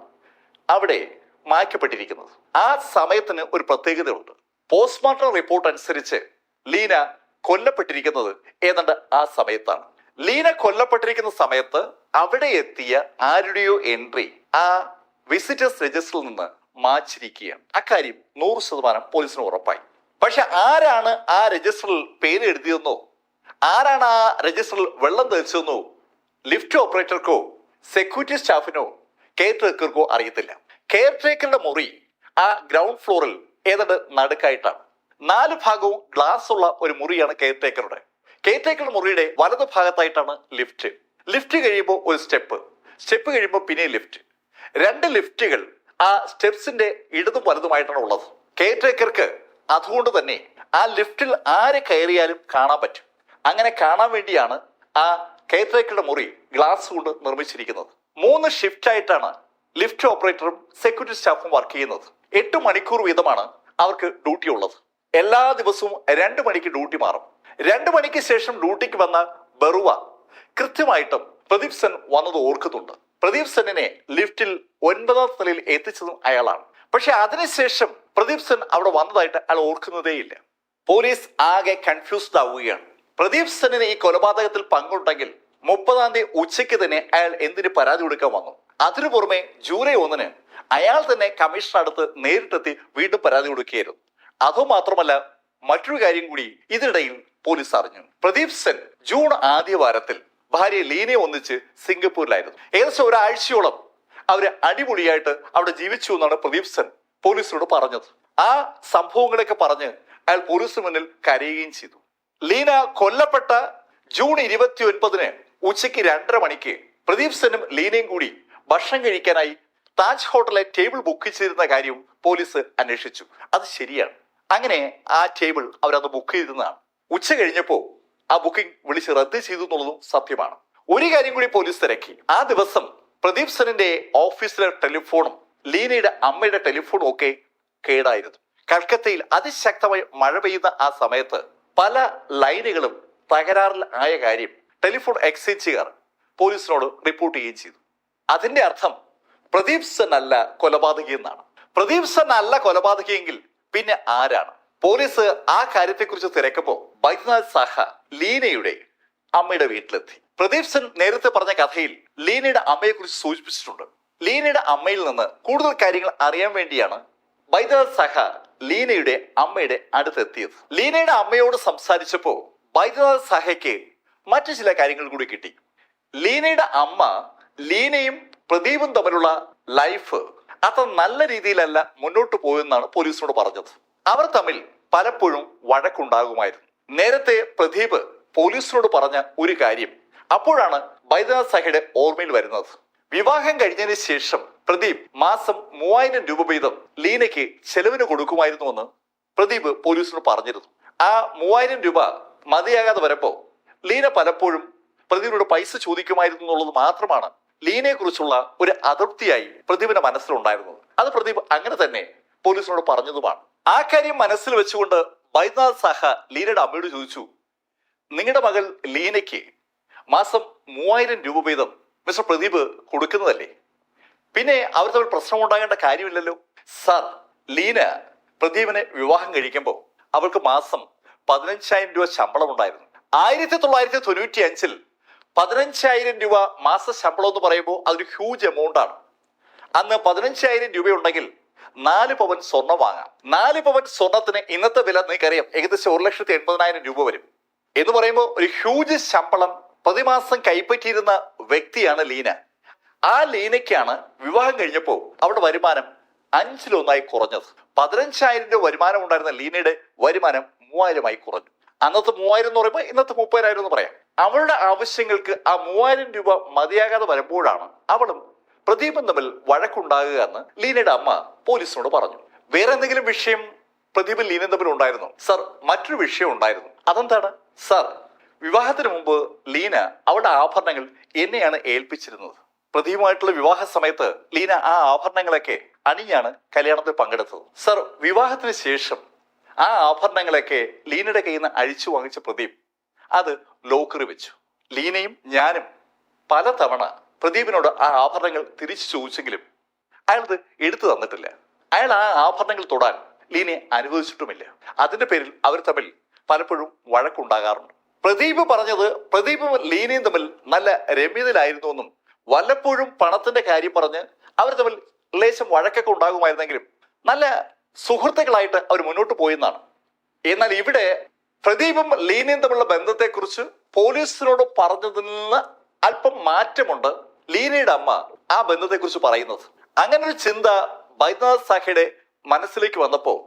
അവിടെ മായ്ക്കപ്പെട്ടിരിക്കുന്നത്. ആ സമയത്തിന് ഒരു പ്രത്യേകതയുണ്ട്. പോസ്റ്റ്മോർട്ടം റിപ്പോർട്ട് അനുസരിച്ച് ലീന കൊല്ലപ്പെട്ടിരിക്കുന്നത് ഏതാണ്ട് ആ സമയത്താണ്. ലീന കൊല്ലപ്പെട്ടിരിക്കുന്ന സമയത്ത് അവിടെ എത്തിയ ആരുടെയോ എൻട്രി ആ വിസിറ്റേഴ്സ് രജിസ്റ്ററിൽ നിന്ന് മാച്ചിരിക്കുകയാണ്. അക്കാര്യം 100% പോലീസിന് ഉറപ്പായി. പക്ഷെ ആരാണ് ആ രജിസ്റ്ററിൽ പേര് എഴുതിയെന്നോ ആരാണ് ആ രജിസ്റ്ററിൽ വെള്ളം തെളിച്ചെന്നോ ലിഫ്റ്റ് ഓപ്പറേറ്റർക്കോ സെക്യൂരിറ്റി സ്റ്റാഫിനോ കെയർ ടേക്കർക്കോ അറിയത്തില്ല. കെയർ ടേക്കറുടെ മുറി ആ ഗ്രൗണ്ട് ഫ്ലോറിൽ ഏതാണ്ട് നടുക്കായിട്ടാണ്. 4 ഭാഗവും ഗ്ലാസ് ഉള്ള ഒരു മുറിയാണ് കെയർ ടേക്കറുടെ. കെയർ ടേക്കറുടെ മുറിയുടെ വലതു ഭാഗത്തായിട്ടാണ് ലിഫ്റ്റ്. ലിഫ്റ്റ് കഴിയുമ്പോൾ ഒരു സ്റ്റെപ്പ് കഴിയുമ്പോൾ പിന്നെ ലിഫ്റ്റ്. 2 ലിഫ്റ്റുകൾ ആ സ്റ്റെപ്സിന്റെ ഇടതും വലതുമായിട്ടാണ് ഉള്ളത്. കെയർ ടേക്കർക്ക് അതുകൊണ്ട് തന്നെ ആ ലിഫ്റ്റിൽ ആര് കയറിയാലും കാണാൻ പറ്റും. അങ്ങനെ കാണാൻ വേണ്ടിയാണ് ആ കെയർ ടേക്കറുടെ മുറി ഗ്ലാസ് കൊണ്ട് നിർമ്മിച്ചിരിക്കുന്നത്. 3 ഷിഫ്റ്റ് ആയിട്ടാണ് ലിഫ്റ്റ് ഓപ്പറേറ്ററും സെക്യൂരിറ്റി സ്റ്റാഫും വർക്ക് ചെയ്യുന്നത്. 8 മണിക്കൂർ വീതമാണ് അവർക്ക് ഡ്യൂട്ടി ഉള്ളത്. എല്ലാ ദിവസവും 2 മണിക്ക് ഡ്യൂട്ടി മാറും. 2 മണിക്ക് ശേഷം ഡ്യൂട്ടിക്ക് വന്ന ബറുവ കൃത്യമായിട്ടും പ്രദീപ് സെൻ വന്നത് ഓർക്കുന്നുണ്ട്. പ്രദീപ് സെന്നിനെ ലിഫ്റ്റിൽ 9ാം നിലയിൽ എത്തിച്ചതും അയാളാണ്. പക്ഷെ അതിനുശേഷം പ്രദീപ് സെൻ അവിടെ വന്നതായിട്ട് അയാൾ ഓർക്കുന്നതേയില്ല. പോലീസ് ആകെ കൺഫ്യൂസ്ഡ് ആവുകയാണ്. പ്രദീപ് സെന്നിന് ഈ കൊലപാതകത്തിൽ പങ്കുണ്ടെങ്കിൽ 30-ാം തീയതി ഉച്ചയ്ക്ക് തന്നെ അയാൾ എന്തിന് പരാതി കൊടുക്കാൻ വന്നു? അതിനു പുറമെ ജൂലൈ 1-ന് അയാൾ തന്നെ കമ്മീഷണർ അടുത്ത് നേരിട്ടെത്തി വീണ്ടും പരാതി കൊടുക്കുകയായിരുന്നു. അതുമാത്രമല്ല മറ്റൊരു കാര്യം കൂടി ഇതിനിടയിൽ പോലീസ് അറിഞ്ഞു. പ്രദീപ് സെൻ ജൂൺ ആദ്യ വാരത്തിൽ ഭാര്യ ലീനയെ ഒന്നിച്ച് സിംഗപ്പൂരിലായിരുന്നു. ഏകദേശം ഒരാഴ്ചയോളം അവര് അടിപൊളിയായിട്ട് അവിടെ ജീവിച്ചു എന്നാണ് പ്രദീപ് സെൻ പോലീസിനോട് പറഞ്ഞത്. ആ സംഭവങ്ങളൊക്കെ പറഞ്ഞ് അയാൾ പോലീസിന് മുന്നിൽ കരയുകയും ചെയ്തു. ലീന കൊല്ലപ്പെട്ട ജൂൺ 29-ന് ഉച്ചയ്ക്ക് 2:30 മണിക്ക് പ്രദീപ് സെന്നും ലീനയും കൂടി ഭക്ഷണം കഴിക്കാനായി താജ് ഹോട്ടലിലെ ടേബിൾ ബുക്ക് ചെയ്തിരുന്ന കാര്യം പോലീസ് അന്വേഷിച്ചു. അത് ശരിയാണ്. അങ്ങനെ ആ ടേബിൾ അവരത് ബുക്ക് ചെയ്തിരുന്നതാണ്. ഉച്ച കഴിഞ്ഞപ്പോൾ ആ ബുക്കിംഗ് വിളിച്ച് റദ്ദ് ചെയ്തു എന്നുള്ളതും സത്യമാണ്. ഒരു കാര്യം കൂടി പോലീസ് തിരക്കി. ആ ദിവസം പ്രദീപ് സെന്നിന്റെ ഓഫീസിലെ ടെലിഫോണും ലീനയുടെ അമ്മയുടെ ടെലിഫോണും ഒക്കെ കേടായിരുന്നു. കൽക്കത്തയിൽ അതിശക്തമായി മഴ പെയ്യുന്ന ആ സമയത്ത് പല ലൈനുകളും തകരാറിൽ ആയ കാര്യം ടെലിഫോൺ എക്സ്ചേഞ്ചുകാർ പോലീസിനോട് റിപ്പോർട്ട് ചെയ്യുകയും ചെയ്തു. അതിന്റെ അർത്ഥം പ്രദീപ് സെൻ അല്ല കൊലപാതകി എന്നാണ്. പ്രദീപ് സെൻ അല്ല കൊലപാതകിയെങ്കിൽ പിന്നെ ആരാണ്? പോലീസ് ആ കാര്യത്തെക്കുറിച്ച് തിരക്കുമ്പോൾ ബൈദ്യനാഥ് സാഹ ലീനയുടെ അമ്മയുടെ വീട്ടിലെത്തി. പ്രദീപ് സെൻ നേരത്തെ പറഞ്ഞ കഥയിൽ ലീനയുടെ അമ്മയെ കുറിച്ച് സൂചിപ്പിച്ചിട്ടുണ്ട്. ലീനയുടെ അമ്മയിൽ നിന്ന് കൂടുതൽ കാര്യങ്ങൾ അറിയാൻ വേണ്ടിയാണ് ബൈദ്യനാഥ് സഹ ലീനയുടെ അമ്മയുടെ അടുത്തെത്തിയത്. ലീനയുടെ അമ്മയോട് സംസാരിച്ചപ്പോൾ ബൈദ്യനാഥ് സഹയ്ക്ക് മറ്റു ചില കാര്യങ്ങൾ കൂടി കിട്ടി. ലീനയുടെ അമ്മ ലീനയും പ്രദീപും തമ്മിലുള്ള ലൈഫ് അത്ര നല്ല രീതിയിലല്ല മുന്നോട്ട് പോയെന്നാണ് പോലീസിനോട് പറഞ്ഞത്. അവർ തമ്മിൽ പലപ്പോഴും വഴക്കുണ്ടാകുമായിരുന്നു. നേരത്തെ പ്രദീപ് പോലീസിനോട് പറഞ്ഞ ഒരു കാര്യം അപ്പോഴാണ് ബൈദ്യനാഥ് സഹയുടെ ഓർമ്മയിൽ വരുന്നത്. വിവാഹം കഴിഞ്ഞതിന് ശേഷം പ്രദീപ് മാസം 3000 രൂപ വീതം ലീനയ്ക്ക് ചെലവിന് കൊടുക്കുമായിരുന്നുവെന്ന് പ്രദീപ് പോലീസിനോട് പറഞ്ഞിരുന്നു. ആ 3000 രൂപ മതിയാകാതെ വരുമ്പോ ലീന പലപ്പോഴും പ്രദീപിനോട് പൈസ ചോദിക്കുമായിരുന്നു എന്നുള്ളത് മാത്രമാണ് ലീനയെ കുറിച്ചുള്ള ഒരു അതൃപ്തിയായി പ്രദീപിന്റെ മനസ്സിലുണ്ടായിരുന്നത്. അത് പ്രദീപ് അങ്ങനെ തന്നെ പോലീസിനോട് പറഞ്ഞതുമാണ്. ആ കാര്യം മനസ്സിൽ വെച്ചുകൊണ്ട് ബൈദ്യനാഥ് സഹ ലീനയുടെ അമ്മയോട് ചോദിച്ചു, നിങ്ങളുടെ മകൾ ലീനയ്ക്ക് മാസം 3000 രൂപ വീതം മിസ്റ്റർ പ്രദീപ് കൊടുക്കുന്നതല്ലേ? പിന്നെ അവർ തമ്മിൽ പ്രശ്നം ഉണ്ടാകേണ്ട കാര്യമില്ലല്ലോ. സാർ, ലീന പ്രദീപിനെ വിവാഹം കഴിക്കുമ്പോൾ അവൾക്ക് മാസം 15000 രൂപ ശമ്പളം ഉണ്ടായിരുന്നു. 1995 15000 രൂപ മാസ ശമ്പളം എന്ന് പറയുമ്പോൾ അതൊരു ഹ്യൂജ് എമൗണ്ട് ആണ്. അന്ന് 15000 രൂപ ഉണ്ടെങ്കിൽ 4 പവൻ സ്വർണം വാങ്ങാം. 4 പവൻ സ്വർണത്തിന് ഇന്നത്തെ വില നിങ്ങൾക്കറിയാം, ഏകദേശം 1,80,000 രൂപ വരും. എന്ന് പറയുമ്പോൾ ഒരു ഹ്യൂജ് ശമ്പളം പ്രതിമാസം കൈപ്പറ്റിയിരുന്ന വ്യക്തിയാണ് ലീന. ആ ലീനയ്ക്കാണ് വിവാഹം കഴിഞ്ഞപ്പോൾ അവരുടെ വരുമാനം 5-1 കുറഞ്ഞത്. 15000 രൂപ വരുമാനം ഉണ്ടായിരുന്ന ലീനയുടെ വരുമാനം 3000 കുറഞ്ഞു. അന്നത്തെ 3000 എന്ന് പറയുമ്പോൾ ഇന്നത്തെ 30,000 എന്ന് പറയാം. അവളുടെ ആവശ്യങ്ങൾക്ക് ആ 3000 രൂപ മതിയാകാതെ വരുമ്പോഴാണ് അവളും പ്രദീപും തമ്മിൽ വഴക്കുണ്ടാകുക എന്ന് ലീനയുടെ അമ്മ പോലീസിനോട് പറഞ്ഞു. വേറെ എന്തെങ്കിലും വിഷയം പ്രദീപും ലീനയും തമ്മിൽ ഉണ്ടായിരുന്നു? സർ, മറ്റൊരു വിഷയം ഉണ്ടായിരുന്നു. അതെന്താണ്? സർ, വിവാഹത്തിന് മുമ്പ് ലീന അവളുടെ ആഭരണങ്ങൾ എന്നെയാണ് ഏൽപ്പിച്ചിരുന്നത്. പ്രദീപുമായിട്ടുള്ള വിവാഹ സമയത്ത് ലീന ആ ആഭരണങ്ങളൊക്കെ അണിഞ്ഞാണ് കല്യാണത്തിൽ പങ്കെടുത്തത്. സർ, വിവാഹത്തിന് ശേഷം ആ ആഭരണങ്ങളൊക്കെ ലീനയുടെ കയ്യിൽ നിന്ന് അഴിച്ചു വാങ്ങിച്ച പ്രദീപ് അത് ലോക്കറി വെച്ചു. ലീനയും ഞാനും പലതവണ പ്രദീപിനോട് ആ ആഭരണങ്ങൾ തിരിച്ചു ചോദിച്ചെങ്കിലും അയാളത് എടുത്തു തന്നിട്ടില്ല. അയാൾ ആ ആഭരണങ്ങൾ തൊടാൻ ലീനയെ അനുവദിച്ചിട്ടുമില്ല. അതിന്റെ പേരിൽ അവർ തമ്മിൽ പലപ്പോഴും വഴക്കുണ്ടാകാറുണ്ട്. പ്രദീപ് പറഞ്ഞത് പ്രദീപും ലീനയും തമ്മിൽ നല്ല രമ്യതയിലായിരുന്നുവെന്നും വല്ലപ്പോഴും പണത്തിന്റെ കാര്യം പറഞ്ഞ് അവർ തമ്മിൽ ലേശം വഴക്കൊക്കെ ഉണ്ടാകുമായിരുന്നെങ്കിലും നല്ല സുഹൃത്തുക്കളായിട്ട് അവർ മുന്നോട്ട് പോയെന്നാണ്. എന്നാൽ ഇവിടെ പ്രദീപും ലീനയും തമ്മിലുള്ള ബന്ധത്തെക്കുറിച്ച് പോലീസിനോട് പറഞ്ഞതിൽ നിന്ന് അല്പം മാറ്റമുണ്ട് ലീനയുടെ അമ്മ ആ ബന്ധത്തെക്കുറിച്ച് പറയുന്നത്. അങ്ങനെ ഒരു ചിന്ത ബൈദ്യനാഥ് സഹയുടെ മനസ്സിലേക്ക് വന്നപ്പോൾ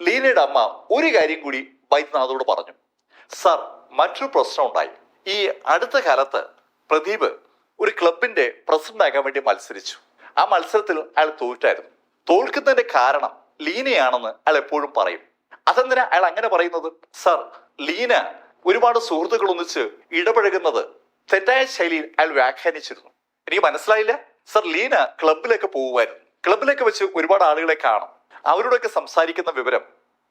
ലീനയുടെ അമ്മ ഒരു കാര്യം കൂടി ബൈദ്യനാഥോട് പറഞ്ഞു. സർ, മറ്റൊരു പ്രശ്നം ഉണ്ടായി. ഈ അടുത്ത കാലത്ത് പ്രദീപ് ഒരു ക്ലബിന്റെ പ്രസിഡന്റ് ആകാൻ വേണ്ടി മത്സരിച്ചു. ആ മത്സരത്തിൽ അയാൾ തോറ്റായിരുന്നു. തോൽക്കുന്നതിന്റെ കാരണം ലീനയാണെന്ന് അയാൾ എപ്പോഴും പറയും. അതെന്തിനാ അയാൾ അങ്ങനെ പറയുന്നത്? സർ, ലീന ഒരുപാട് സുഹൃത്തുക്കൾ ഒന്നിച്ച് ഇടപഴകുന്നത് തെറ്റായ ശൈലിയിൽ അയാൾ വ്യാഖ്യാനിച്ചിരുന്നു. എനിക്ക് മനസ്സിലായില്ല. സർ, ലീന ക്ലബിലൊക്കെ പോകുമായിരുന്നു. ക്ലബിലൊക്കെ വെച്ച് ഒരുപാട് ആളുകളെ കാണും. അവരോടൊക്കെ സംസാരിക്കുന്ന വിവരം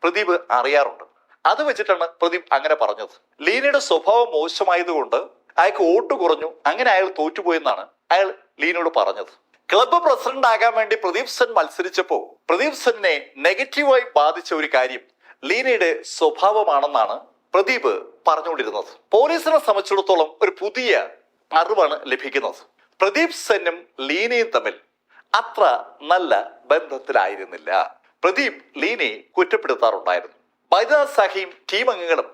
പ്രദീപ് അറിയാറുണ്ട്. അത് വെച്ചിട്ടാണ് പ്രദീപ് അങ്ങനെ പറഞ്ഞത്. ലീനയുടെ സ്വഭാവം മോശമായതുകൊണ്ട് അയാൾക്ക് വോട്ട് കുറഞ്ഞു, അങ്ങനെ അയാൾ തോറ്റുപോയെന്നാണ് അയാൾ ലീനയോട് പറഞ്ഞത്. ക്ലബ്ബ് പ്രസിഡന്റ് ആകാൻ വേണ്ടി പ്രദീപ് സെൻ മത്സരിച്ചപ്പോൾ പ്രദീപ് സെന്നിനെ നെഗറ്റീവായി ബാധിച്ച ഒരു കാര്യം ലീനയുടെ സ്വഭാവമാണെന്നാണ് പ്രദീപ് പറഞ്ഞുകൊണ്ടിരുന്നത്. പോലീസിനെ സംബന്ധിച്ചിടത്തോളം ഒരു പുതിയ അറിവാണ് ലഭിക്കുന്നത്. പ്രദീപ് സെന്നും ലീനയും തമ്മിൽ അത്ര നല്ല ബന്ധത്തിലായിരുന്നില്ല. പ്രദീപ് ലീനയെ കുറ്റപ്പെടുത്താറുണ്ടായിരുന്നു. ബൈദ്യനാഥ് സഹയും ടീം അംഗങ്ങളും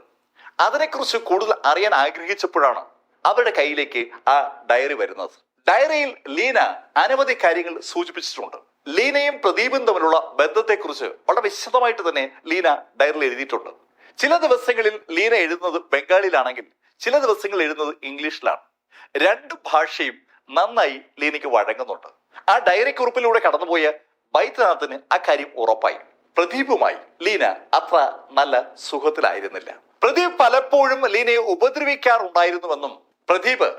അതിനെക്കുറിച്ച് കൂടുതൽ അറിയാൻ ആഗ്രഹിച്ചപ്പോഴാണ് അവരുടെ കയ്യിലേക്ക് ആ ഡയറി വരുന്നത്. ഡയറിയിൽ ലീന അനവധി കാര്യങ്ങൾ സൂചിപ്പിച്ചിട്ടുണ്ട്. ലീനയും പ്രദീപും തമ്മിലുള്ള ബന്ധത്തെക്കുറിച്ച് വളരെ വിശദമായിട്ട് തന്നെ ലീന ഡയറിയിൽ എഴുതിയിട്ടുണ്ട്. ചില ദിവസങ്ങളിൽ ലീന എഴുതുന്നത് ബംഗാളിലാണെങ്കിൽ ചില ദിവസങ്ങൾ എഴുതുന്നത് ഇംഗ്ലീഷിലാണ്. 2 ഭാഷയും നന്നായി ലീനയ്ക്ക് വഴങ്ങുന്നുണ്ട്. ആ ഡയറി കുറിപ്പിലൂടെ കടന്നുപോയ ബൈദ്യനാഥിന് ആ കാര്യം ഉറപ്പായി. പ്രദീപുമായി ലീന അത്ര നല്ല സുഖത്തിലായിരുന്നില്ല. പ്രദീപ് പലപ്പോഴും ലീനയെ ഉപദ്രവിക്കാറുണ്ടായിരുന്നുവെന്നും പ്രദീപ്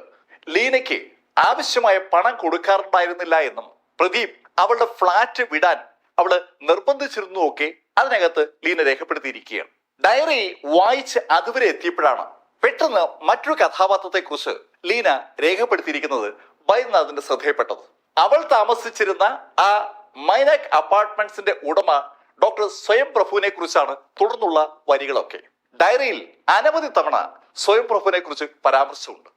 ലീനയ്ക്ക് ആവശ്യമായ പണം കൊടുക്കാറുണ്ടായിരുന്നില്ല എന്നും പ്രദീപ് അവളുടെ ഫ്ലാറ്റ് വിടാൻ അവള് നിർബന്ധിച്ചിരുന്നുവൊക്കെ അതിനകത്ത് ലീന രേഖപ്പെടുത്തിയിരിക്കുകയാണ്. ഡയറി വായിച്ച് അതുവരെ എത്തിയപ്പോഴാണ് പെട്ടെന്ന് മറ്റൊരു കഥാപാത്രത്തെ കുറിച്ച് ലീന രേഖപ്പെടുത്തിയിരിക്കുന്നത് ബൈദ്യനാഥിന്റെ ശ്രദ്ധയിൽപ്പെട്ടത്. അവൾ താമസിച്ചിരുന്ന ആ മൈനാക് അപ്പാർട്ട്മെന്റ്സിന്റെ ഉടമ ഡോക്ടർ സ്വയം പ്രഭുവിനെ കുറിച്ചാണ് തുടർന്നുള്ള വരികളൊക്കെ. ഡയറിയിൽ അനവധി തവണ സ്വയം പ്രഭുവിനെ കുറിച്ച് പരാമർശമുണ്ട്.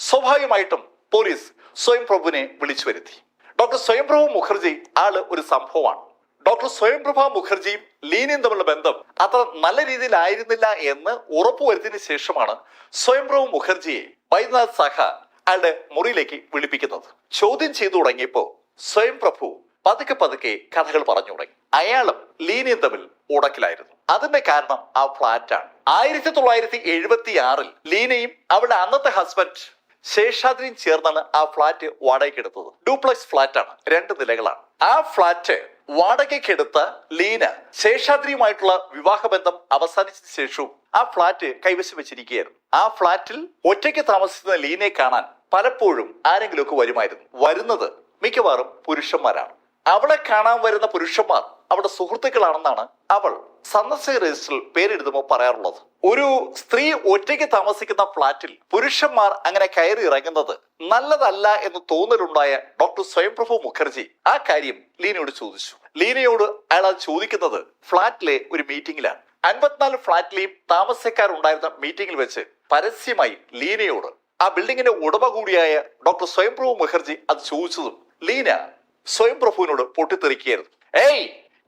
സ്വാഭാവികമായിട്ടും പോലീസ് സ്വയം പ്രഭുവിനെ വിളിച്ചു വരുത്തി. ഡോക്ടർ സ്വയം പ്രഭു മുഖർജി ആള് ഒരു സംഭവമാണ്. ഡോക്ടർ സ്വയംപ്രഭ മുഖർജിയും ലീനയും തമ്മിലുള്ള ബന്ധം അത്ര നല്ല രീതിയിലായിരുന്നില്ല എന്ന് ഉറപ്പുവരുത്തിയതിനു ശേഷമാണ് സ്വയംപ്രഭ മുഖർജിയെ ബൈദ്യനാഥ് സാഹ അയാളുടെ മുറിയിലേക്ക് വിളിപ്പിക്കുന്നത്. ചോദ്യം ചെയ്തു തുടങ്ങിയപ്പോ സ്വയംപ്രഭു പതുക്കെ പതുക്കെ കഥകൾ പറഞ്ഞു തുടങ്ങി. അയാളും ലീനയും തമ്മിൽ ഉടക്കിലായിരുന്നു. അതിന്റെ കാരണം ആ ഫ്ലാറ്റാണ്. 1976 ലീനയും അവളുടെ അന്നത്തെ ഹസ്ബൻഡ് ശേഷാദ്രിയും ചേർന്നാണ് ആ ഫ്ലാറ്റ് വാടകയ്ക്ക് എടുത്തത്. ഡ്യൂപ്ലക്സ് ഫ്ലാറ്റാണ്, 2 നിലകളാണ്. ആ ഫ്ലാറ്റ് വാടകയ്ക്കെടുത്ത ലീന ശേഷാദ്രിയുമായിട്ടുള്ള വിവാഹബന്ധം അവസാനിച്ചതിന് ശേഷവും ആ ഫ്ലാറ്റ് കൈവശം വെച്ചിരിക്കുകയായിരുന്നു. ആ ഫ്ലാറ്റിൽ ഒറ്റയ്ക്ക് താമസിക്കുന്ന ലീനയെ കാണാൻ പലപ്പോഴും ആരെങ്കിലുമൊക്കെ വരുമായിരുന്നു. വരുന്നത് മിക്കവാറും പുരുഷന്മാരാണ്. അവളെ കാണാൻ വരുന്ന പുരുഷന്മാർ അവളുടെ സുഹൃത്തുക്കളാണെന്നാണ് അവൾ സന്ദർശക രജിസ്റ്ററിൽ പേരെഴുതുമ്പോൾ പറയാറുള്ളത്. ഒരു സ്ത്രീ ഒറ്റയ്ക്ക് താമസിക്കുന്ന ഫ്ലാറ്റിൽ പുരുഷന്മാർ അങ്ങനെ കയറി ഇറങ്ങുന്നത് നല്ലതല്ല എന്ന് തോന്നലുണ്ടായ ഡോക്ടർ സ്വയംപ്രഭ മുഖർജി ആ കാര്യം ലീനയോട് ചോദിച്ചു. ലീനയോട് അയാൾ അത് ചോദിക്കുന്നത് ഫ്ലാറ്റിലെ ഒരു മീറ്റിംഗിലാണ്. 54 ഫ്ലാറ്റിലെയും താമസക്കാരുണ്ടായിരുന്ന മീറ്റിംഗിൽ വെച്ച് പരസ്യമായി ലീനയോട് ആ ബിൽഡിങ്ങിന്റെ ഉടമ കൂടിയായ ഡോക്ടർ സ്വയംപ്രഭ മുഖർജി അത് ചോദിച്ചതും ലീന സ്വയംപ്രഭുവിനോട് പൊട്ടിത്തെറിക്കുകയായിരുന്നു. ഏയ്,